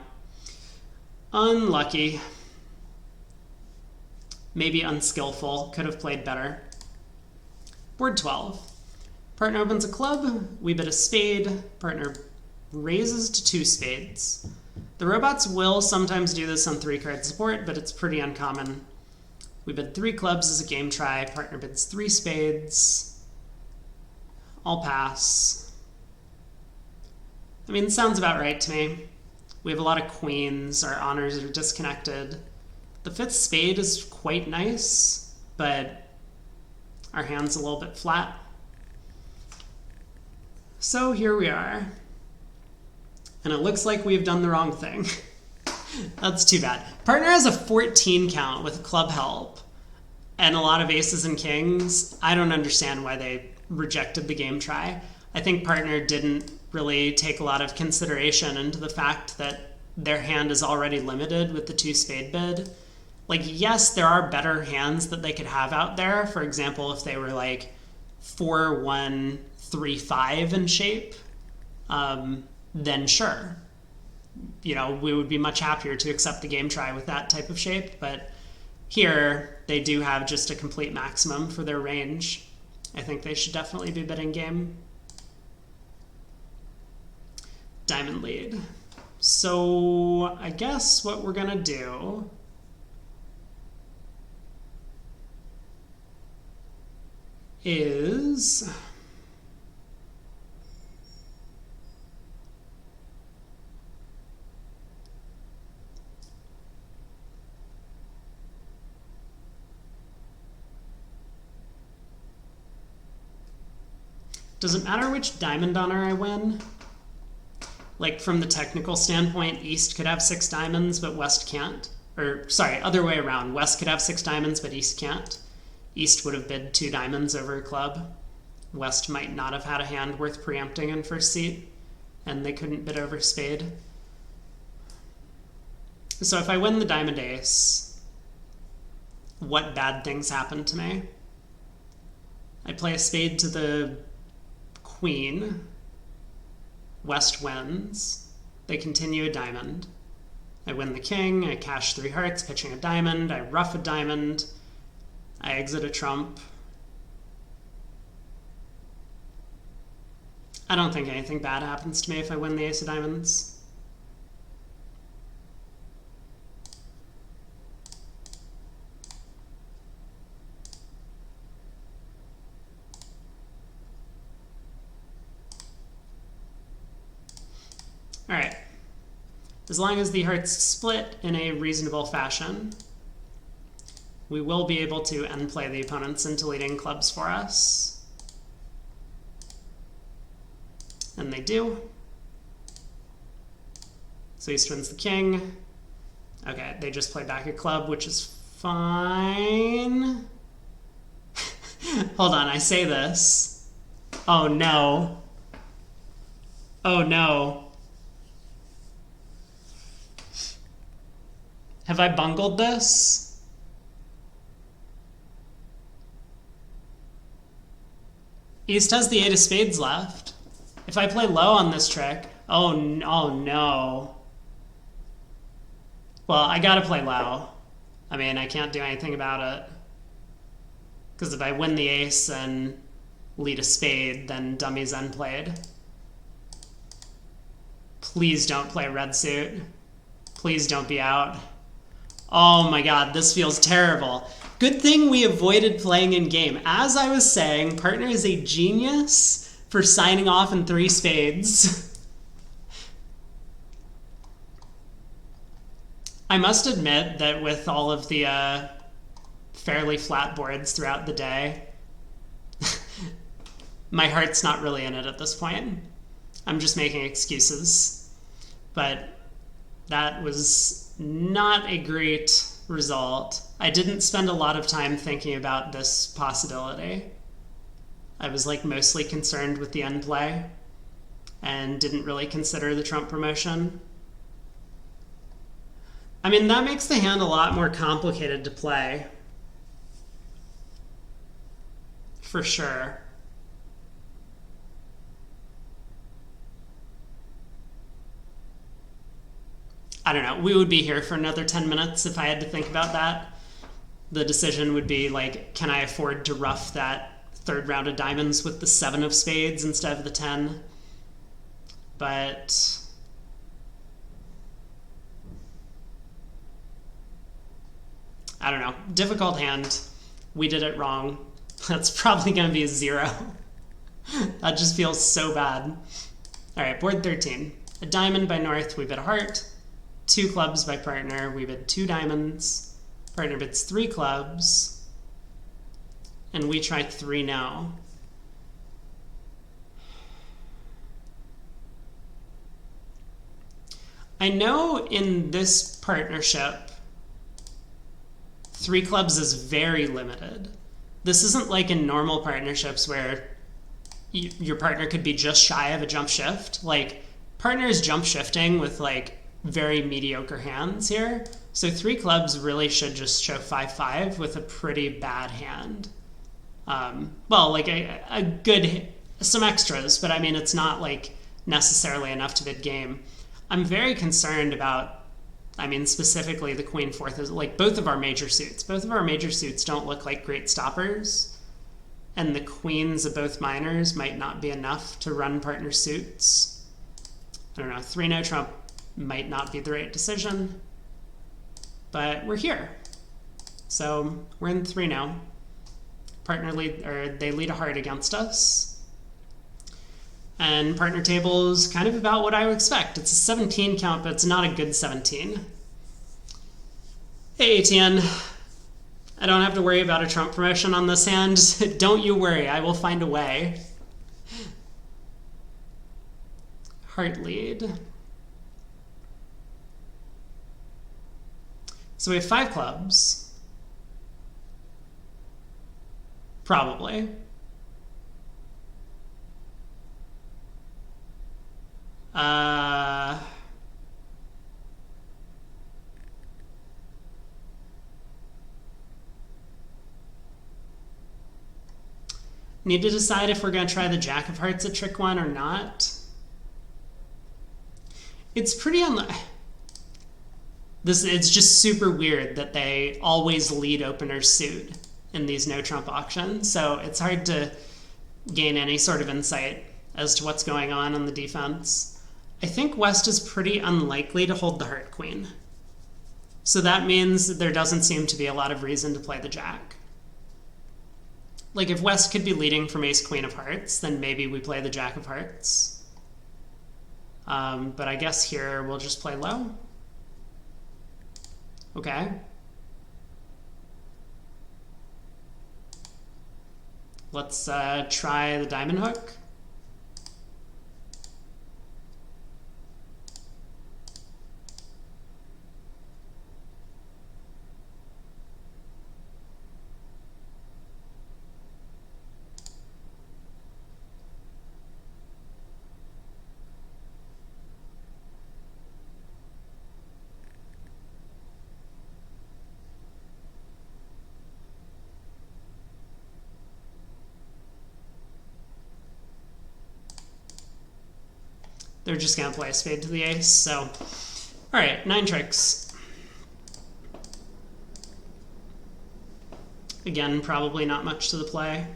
Unlucky. Maybe unskillful. Could have played better. Board 12. Partner opens a club. We bid a spade. Partner raises to 2 spades. The robots will sometimes do this on 3-card support, but it's pretty uncommon. We bid 3 clubs as a game try. Partner bids 3 spades. I'll pass. I mean, it sounds about right to me. We have a lot of queens. Our honors are disconnected. The 5th spade is quite nice, but our hand's a little bit flat. So here we are. And it looks like we've done the wrong thing. That's too bad. Partner has a 14 count with club help and a lot of aces and kings. I don't understand why they rejected the game try. I think partner didn't really take a lot of consideration into the fact that their hand is already limited with the 2 spade bid. Like, yes, there are better hands that they could have out there. For example, if they were like 4-1-3-5 in shape, then sure. You know, we would be much happier to accept the game try with that type of shape. But here, they do have just a complete maximum for their range. I think they should definitely be bidding game. Diamond lead. So I guess what we're gonna do is does it matter which diamond honor I win? Like, from the technical standpoint, East could have 6 diamonds, but West can't. Or, sorry, other way around. West could have 6 diamonds, but East can't. East would have bid 2 diamonds over a club. West might not have had a hand worth preempting in first seat, and they couldn't bid over spade. So if I win the diamond ace, what bad things happen to me? I play a spade to the queen. West wins. They continue a diamond. I win the king. I cash 3 hearts, pitching a diamond. I ruff a diamond. I exit a trump. I don't think anything bad happens to me if I win the ace of diamonds. All right. As long as the hearts split in a reasonable fashion, we will be able to end play the opponents into leading clubs for us. And they do. So East wins the king. Okay, they just play back a club, which is fine. Hold on, I say this. Oh no. Oh no. Have I bungled this? East has the 8 of spades left. If I play low on this trick, oh no. Well, I gotta play low. I mean, I can't do anything about it. Because if I win the ace and lead a spade, then dummy's unplayed. Please don't play red suit. Please don't be out. Oh my god, this feels terrible. Good thing we avoided playing in game. As I was saying, partner is a genius for signing off in 3 spades. I must admit that with all of the fairly flat boards throughout the day, my heart's not really in it at this point. I'm just making excuses. But that was not a great result. I didn't spend a lot of time thinking about this possibility. I was like mostly concerned with the end play and didn't really consider the trump promotion. I mean, that makes the hand a lot more complicated to play. For sure. I don't know. We would be here for another 10 minutes if I had to think about that. The decision would be like, can I afford to ruff that 3rd round of diamonds with the 7 of spades instead of the 10? But I don't know. Difficult hand. We did it wrong. That's probably going to be a 0. That just feels so bad. All right, board 13. A diamond by North. We bid a heart. 2 clubs by partner. We bid 2 diamonds. Partner bids 3 clubs. And we try 3 now. I know in this partnership, 3 clubs is very limited. This isn't like in normal partnerships where your partner could be just shy of a jump shift. Like, partner is jump shifting with like very mediocre hands here. So 3 clubs really should just show 5-5 with a pretty bad hand. Well, like a good, some extras, but I mean, it's not like necessarily enough to bid game. I'm very concerned about, I mean, specifically the queen 4th is like both of our major suits. Both of our major suits don't look like great stoppers. And the queens of both minors might not be enough to run partner suits. I don't know, 3-no trump might not be the right decision, but we're here. So we're in 3-no. Partner lead, or they lead a heart against us. And partner table is kind of about what I would expect. It's a 17 count, but it's not a good 17. Hey, Etienne. I don't have to worry about a trump promotion on this hand. Don't you worry, I will find a way. Heart lead. So we have 5 clubs. Probably. Need to decide if we're going to try the Jack of Hearts at trick 1 or not. It's pretty it's just super weird that they always lead opener suit in these no trump auctions, so it's hard to gain any sort of insight as to what's going on the defense. I think West is pretty unlikely to hold the heart queen. So that means there doesn't seem to be a lot of reason to play the Jack. Like if West could be leading from ace queen of hearts, then maybe we play the Jack of hearts. But I guess here we'll just play low. Okay. Let's try the diamond hook. They're just going to play a spade to the ace, so... All right, 9 tricks. Again, probably not much to the play.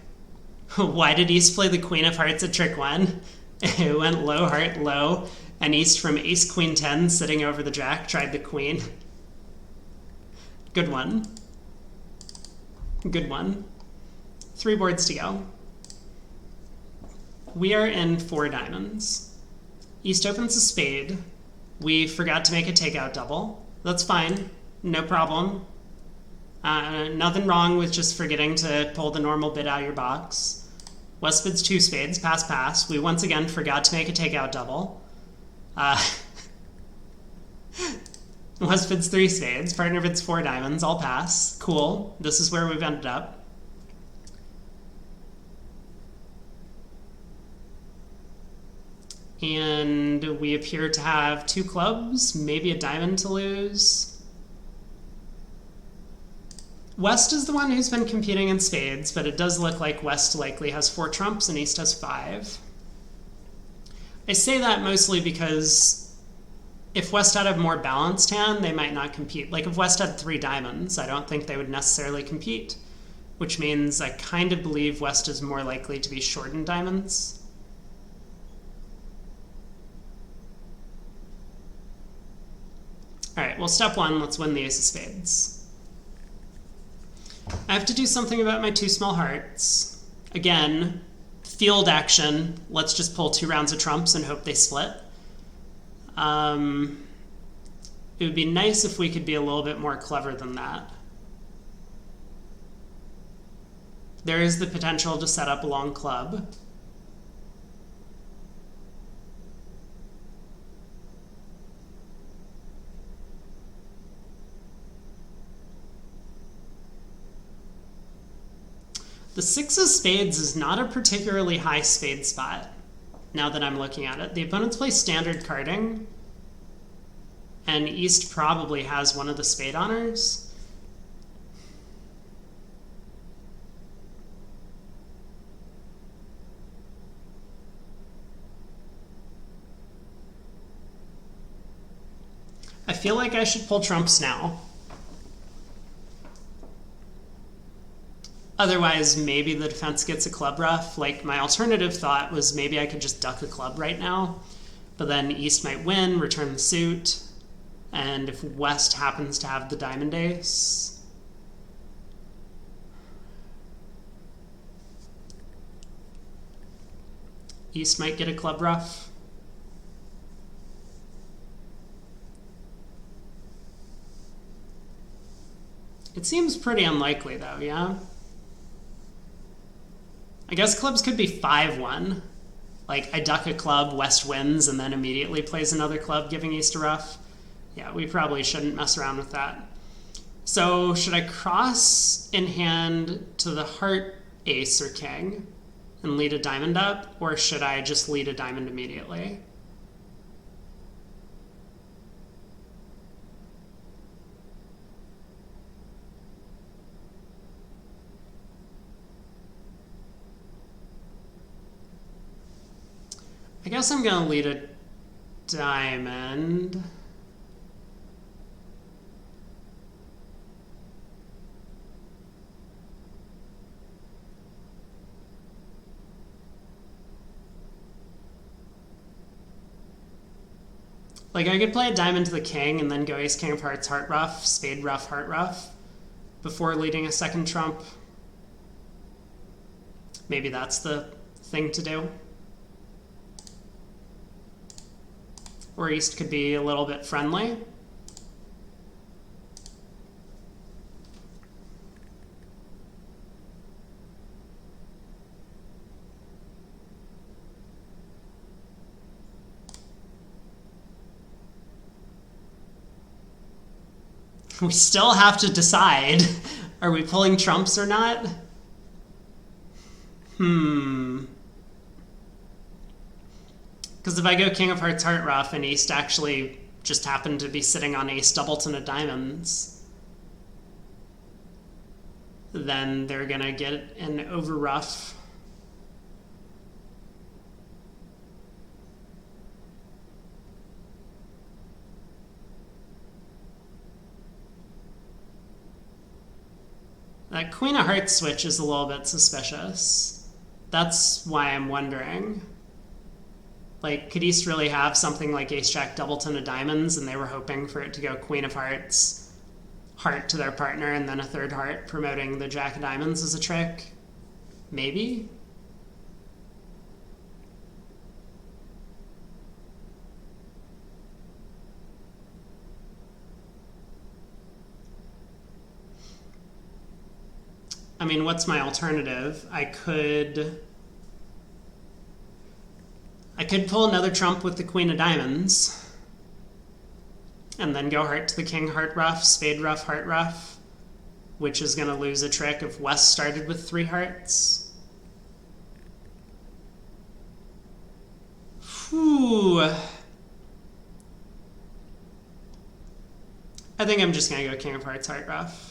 Why did East play the queen of hearts at trick 1? It went low, heart, low, and East from ace, queen, 10, sitting over the Jack, tried the queen. Good one. Good one. 3 boards to go. We are in 4 diamonds. East opens a spade. We forgot to make a takeout double. That's fine. No problem. Nothing wrong with just forgetting to pull the normal bid out of your box. West bids 2 spades. Pass, pass. We once again forgot to make a takeout double. West bids 3 spades. Partner bids 4 diamonds. I'll pass. Cool. This is where we've ended up. And we appear to have 2 clubs, maybe a diamond to lose. West is the one who's been competing in spades, but it does look like West likely has 4 trumps and East has 5. I say that mostly because if West had a more balanced hand, they might not compete. Like if West had 3 diamonds, I don't think they would necessarily compete, which means I kind of believe West is more likely to be short in diamonds. All right, well, step 1, let's win the ace of spades. I have to do something about my 2 small hearts. Again, field action. Let's just pull 2 rounds of trumps and hope they split. It would be nice if we could be a little bit more clever than that. There is the potential to set up a long club. The 6 of spades is not a particularly high spade spot, now that I'm looking at it. The opponents play standard carding, and East probably has one of the spade honors. I feel like I should pull trumps now. Otherwise, maybe the defense gets a club ruff. Like, my alternative thought was maybe I could just duck the club right now, but then East might win, return the suit, and if West happens to have the diamond ace... East might get a club ruff. It seems pretty unlikely, though, yeah? I guess clubs could be 5-1. Like, I duck a club, West wins, and then immediately plays another club, giving East a ruff. Yeah, we probably shouldn't mess around with that. So, should I cross in hand to the heart ace or king and lead a diamond up, or should I just lead a diamond immediately? I guess I'm gonna lead a diamond. Like, I could play a diamond to the king and then go ace, king of hearts, heart ruff, spade ruff, heart ruff before leading a second trump. Maybe that's the thing to do. Or east could be a little bit friendly. We still have to decide. Are we pulling trumps or not? Because if I go king of hearts, heart ruff, and east actually just happened to be sitting on ace doubleton of diamonds, then they're gonna get an over ruff. That queen of hearts switch is a little bit suspicious. That's why I'm wondering. Like, could east really have something like ace jack doubleton of diamonds and they were hoping for it to go queen of hearts, heart to their partner, and then a third heart, promoting the jack of diamonds as a trick? Maybe? I mean, what's my alternative? I could pull another trump with the queen of diamonds and then go heart to the king, heart ruff, spade ruff, heart ruff, which is going to lose a trick if West started with 3 hearts. Whew. I think I'm just going to go king of hearts, heart ruff.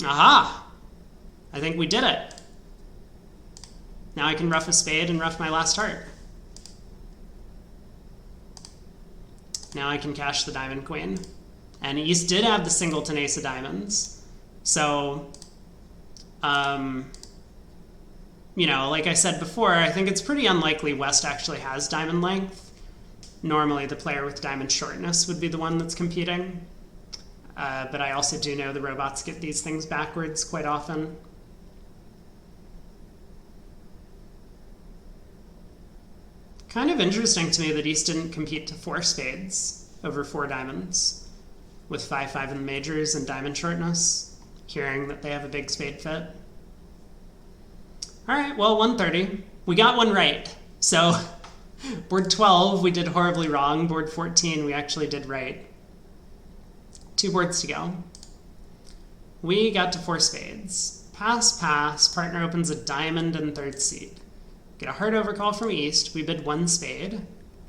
Aha! I think we did it. Now I can ruff a spade and ruff my last heart. Now I can cash the diamond queen. And east did have the singleton ace of diamonds. So, you know, like I said before, I think it's pretty unlikely West actually has diamond length. Normally the player with diamond shortness would be the one that's competing. But I also do know the robots get these things backwards quite often. Kind of interesting to me that East didn't compete to 4 spades over 4 diamonds with 5-5 in the majors and diamond shortness, hearing that they have a big spade fit. All right, well, 130. We got one right. So board 12, we did horribly wrong. Board 14, we actually did right. 2 boards to go. We got to 4 spades. Pass, pass. Partner opens a diamond and third seat. Get a heart overcall from East. We bid 1 spade.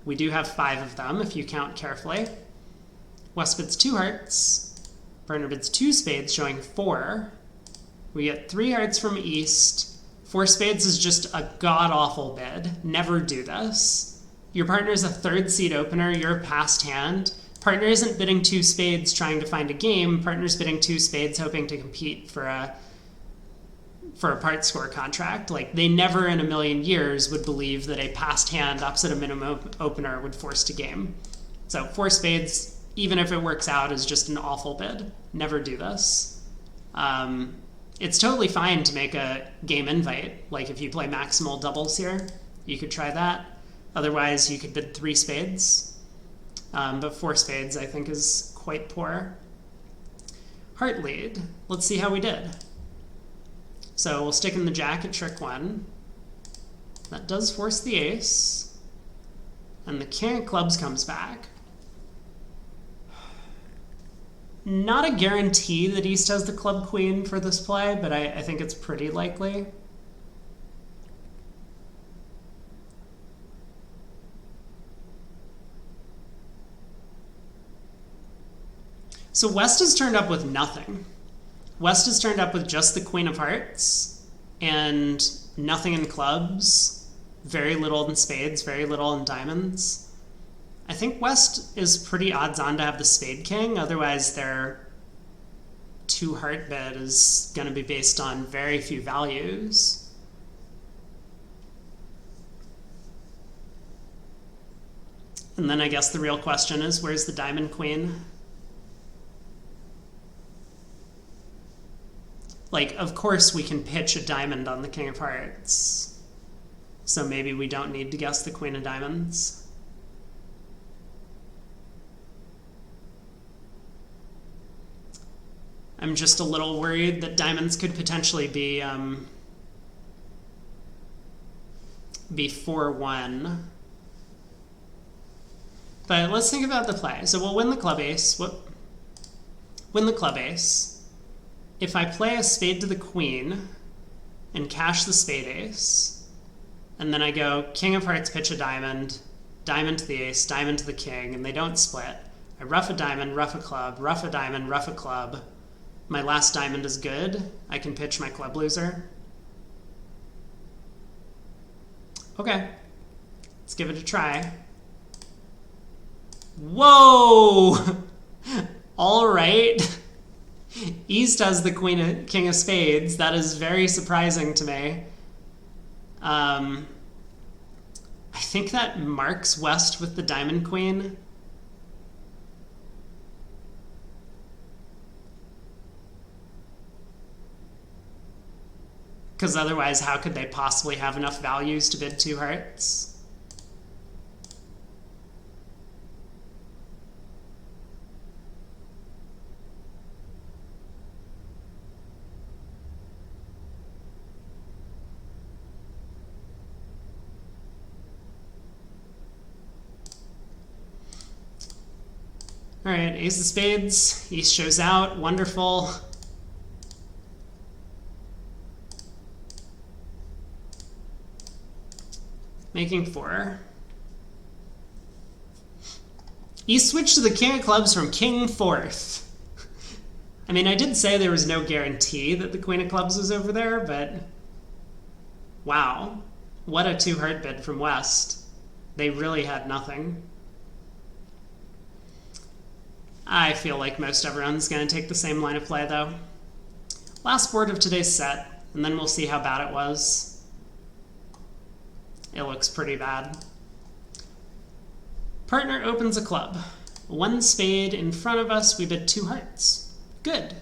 We do have 5 of them if you count carefully. West bids 2 hearts. Partner bids 2 spades, showing 4. We get 3 hearts from East. 4 spades is just a god-awful bid. Never do this. Your partner's a third seat opener. You're a passed hand. Partner isn't bidding 2 spades trying to find a game. Partner's bidding 2 spades hoping to compete for a part score contract. Like, they never in a million years would believe that a passed hand opposite a minimum opener would force to game. So 4 spades, even if it works out, is just an awful bid. Never do this. It's totally fine to make a game invite. Like, if you play maximal doubles here, you could try that. Otherwise, you could bid 3 spades. But 4 spades, I think, is quite poor. Heart lead. Let's see how we did. So we'll stick in the jack at trick 1. That does force the ace. And the king of clubs comes back. Not a guarantee that East has the club queen for this play, but I think it's pretty likely. So West has turned up with nothing. West has turned up with just the queen of hearts and nothing in clubs, very little in spades, very little in diamonds. I think West is pretty odds-on to have the spade king, otherwise their two-heart bid is going to be based on very few values. And then I guess the real question is, where's the diamond queen? Like, of course we can pitch a diamond on the king of hearts. So maybe we don't need to guess the queen of diamonds. I'm just a little worried that diamonds could potentially be 4-1. But let's think about the play. So we'll win the club ace. Win the club ace. If I play a spade to the queen and cash the spade ace, and then I go king of hearts, pitch a diamond, diamond to the ace, diamond to the king, and they don't split. I ruff a diamond, ruff a club, ruff a diamond, ruff a club. My last diamond is good. I can pitch my club loser. Okay, let's give it a try. Whoa! All right. East has the king of spades. That is very surprising to me. I think that marks West with the diamond queen. Because otherwise, how could they possibly have enough values to bid two hearts? All right, ace of spades. East shows out. Wonderful. Making 4. East switched to the king of clubs from king fourth. I mean, I did say there was no guarantee that the queen of clubs was over there, but wow. What a two-heart bid from West. They really had nothing. I feel like most everyone's going to take the same line of play, though. Last board of today's set, and then we'll see how bad it was. It looks pretty bad. Partner opens a club. One spade in front of us, we bid 2 hearts. Good.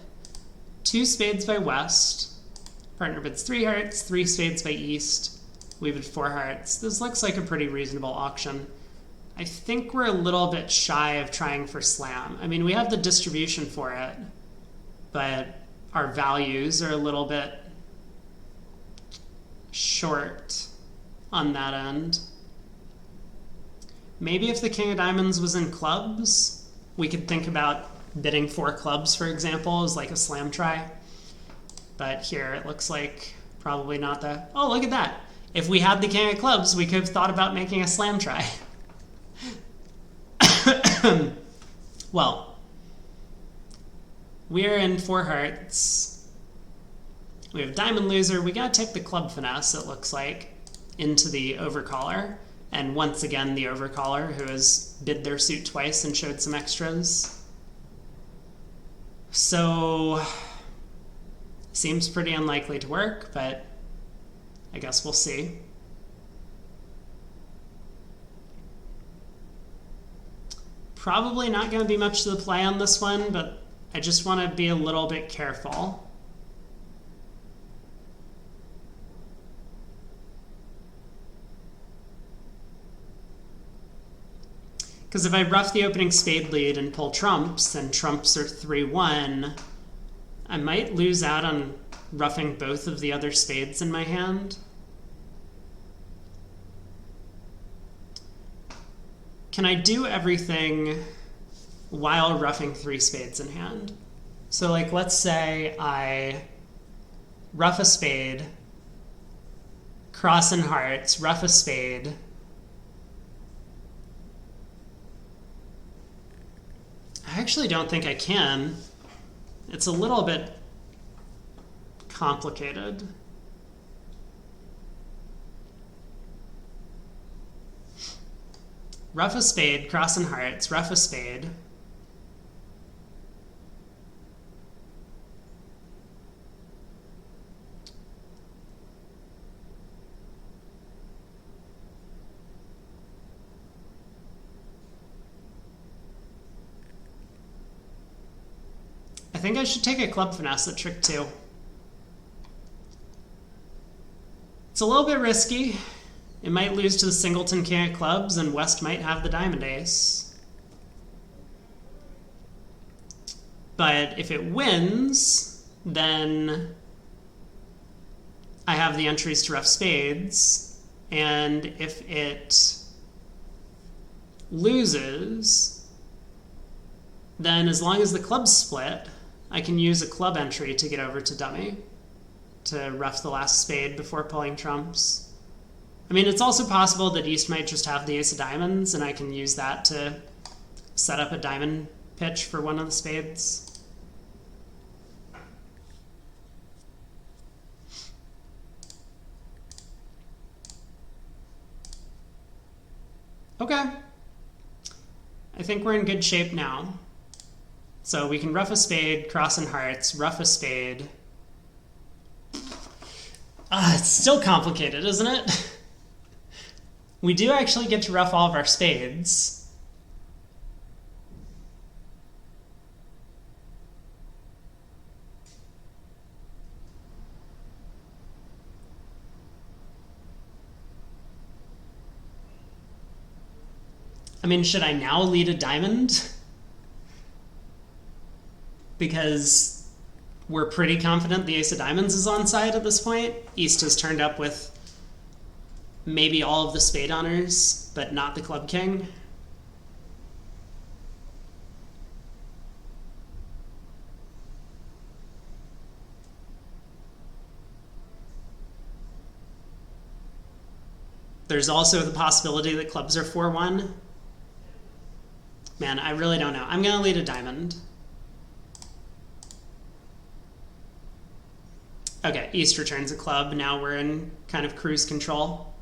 2 spades by West. Partner bids 3 hearts, 3 spades by East. We bid 4 hearts. This looks like a pretty reasonable auction. I think we're a little bit shy of trying for slam. I mean, we have the distribution for it, but our values are a little bit short on that end. Maybe if the king of diamonds was in clubs, we could think about bidding 4 clubs, for example, as like a slam try. But here it looks like probably not the... Oh, look at that. If we had the king of clubs, we could have thought about making a slam try. Well, we're in 4 hearts. We have diamond loser. We gotta take the club finesse, it looks like, into the overcaller. And once again, the overcaller, who has bid their suit twice and showed some extras. So, seems pretty unlikely to work, but I guess we'll see. Probably not going to be much to the play on this one, but I just want to be a little bit careful. Because if I ruff the opening spade lead and pull trumps, and trumps are 3-1, I might lose out on ruffing both of the other spades in my hand. Can I do everything while ruffing 3 spades in hand? So like, let's say I ruff a spade, cross in hearts, ruff a spade. I actually don't think I can. It's a little bit complicated. Ruff a spade, cross and hearts, ruff a spade. I think I should take a club finesse at trick 2. It's a little bit risky. It might lose to the singleton king of clubs, and West might have the diamond ace. But if it wins, then I have the entries to rough spades, and if it loses, then as long as the clubs split, I can use a club entry to get over to dummy, to rough the last spade before pulling trumps. I mean, it's also possible that East might just have the ace of diamonds, and I can use that to set up a diamond pitch for one of the spades. Okay. I think we're in good shape now. So we can rough a spade, cross and hearts, rough a spade. It's still complicated, isn't it? We do actually get to rough all of our spades. I mean, should I now lead a diamond? Because we're pretty confident the ace of diamonds is on side at this point. East has turned up with maybe all of the spade honors, but not the club king. There's also the possibility that clubs are 4-1. Man, I really don't know. I'm going to lead a diamond. Okay, East returns a club. Now we're in kind of cruise control.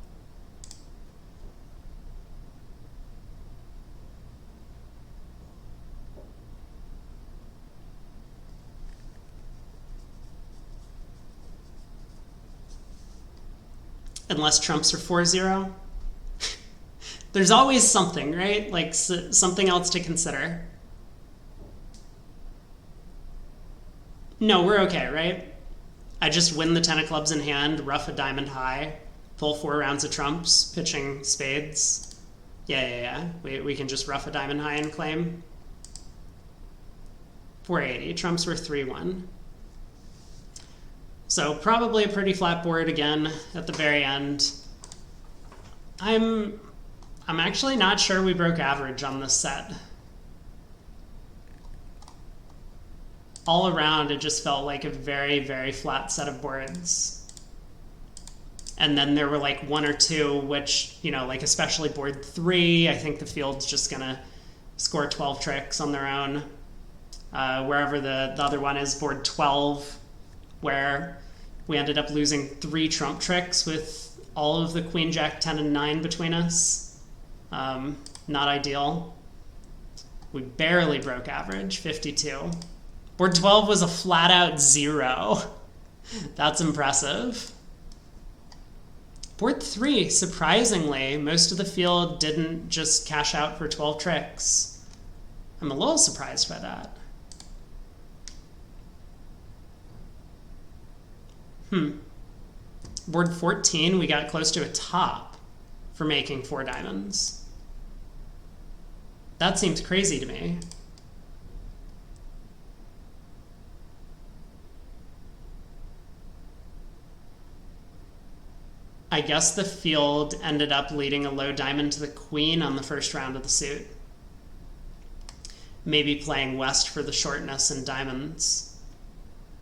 Unless trumps are 4-0. There's always something, right? Like something else to consider. No, we're okay, right? I just win the 10 of clubs in hand, rough a diamond high, pull 4 rounds of trumps, pitching spades. Yeah. We can just rough a diamond high and claim. 480. Trumps were 3-1. So probably a pretty flat board again at the very end. I'm actually not sure we broke average on this set. All around, it just felt like a very, very flat set of boards. And then there were like 1 or 2, which, you know, like especially board 3, I think the field's just gonna score 12 tricks on their own. Wherever the other one is, board 12, where we ended up losing 3 trump tricks with all of the queen, jack, 10, and 9 between us. Not ideal. We barely broke average, 52. Board 12 was a flat-out 0. That's impressive. Board 3, surprisingly, most of the field didn't just cash out for 12 tricks. I'm a little surprised by that. Board 14, we got close to a top for making 4 diamonds. That seems crazy to me. I guess the field ended up leading a low diamond to the queen on the first round of the suit. Maybe playing West for the shortness and diamonds.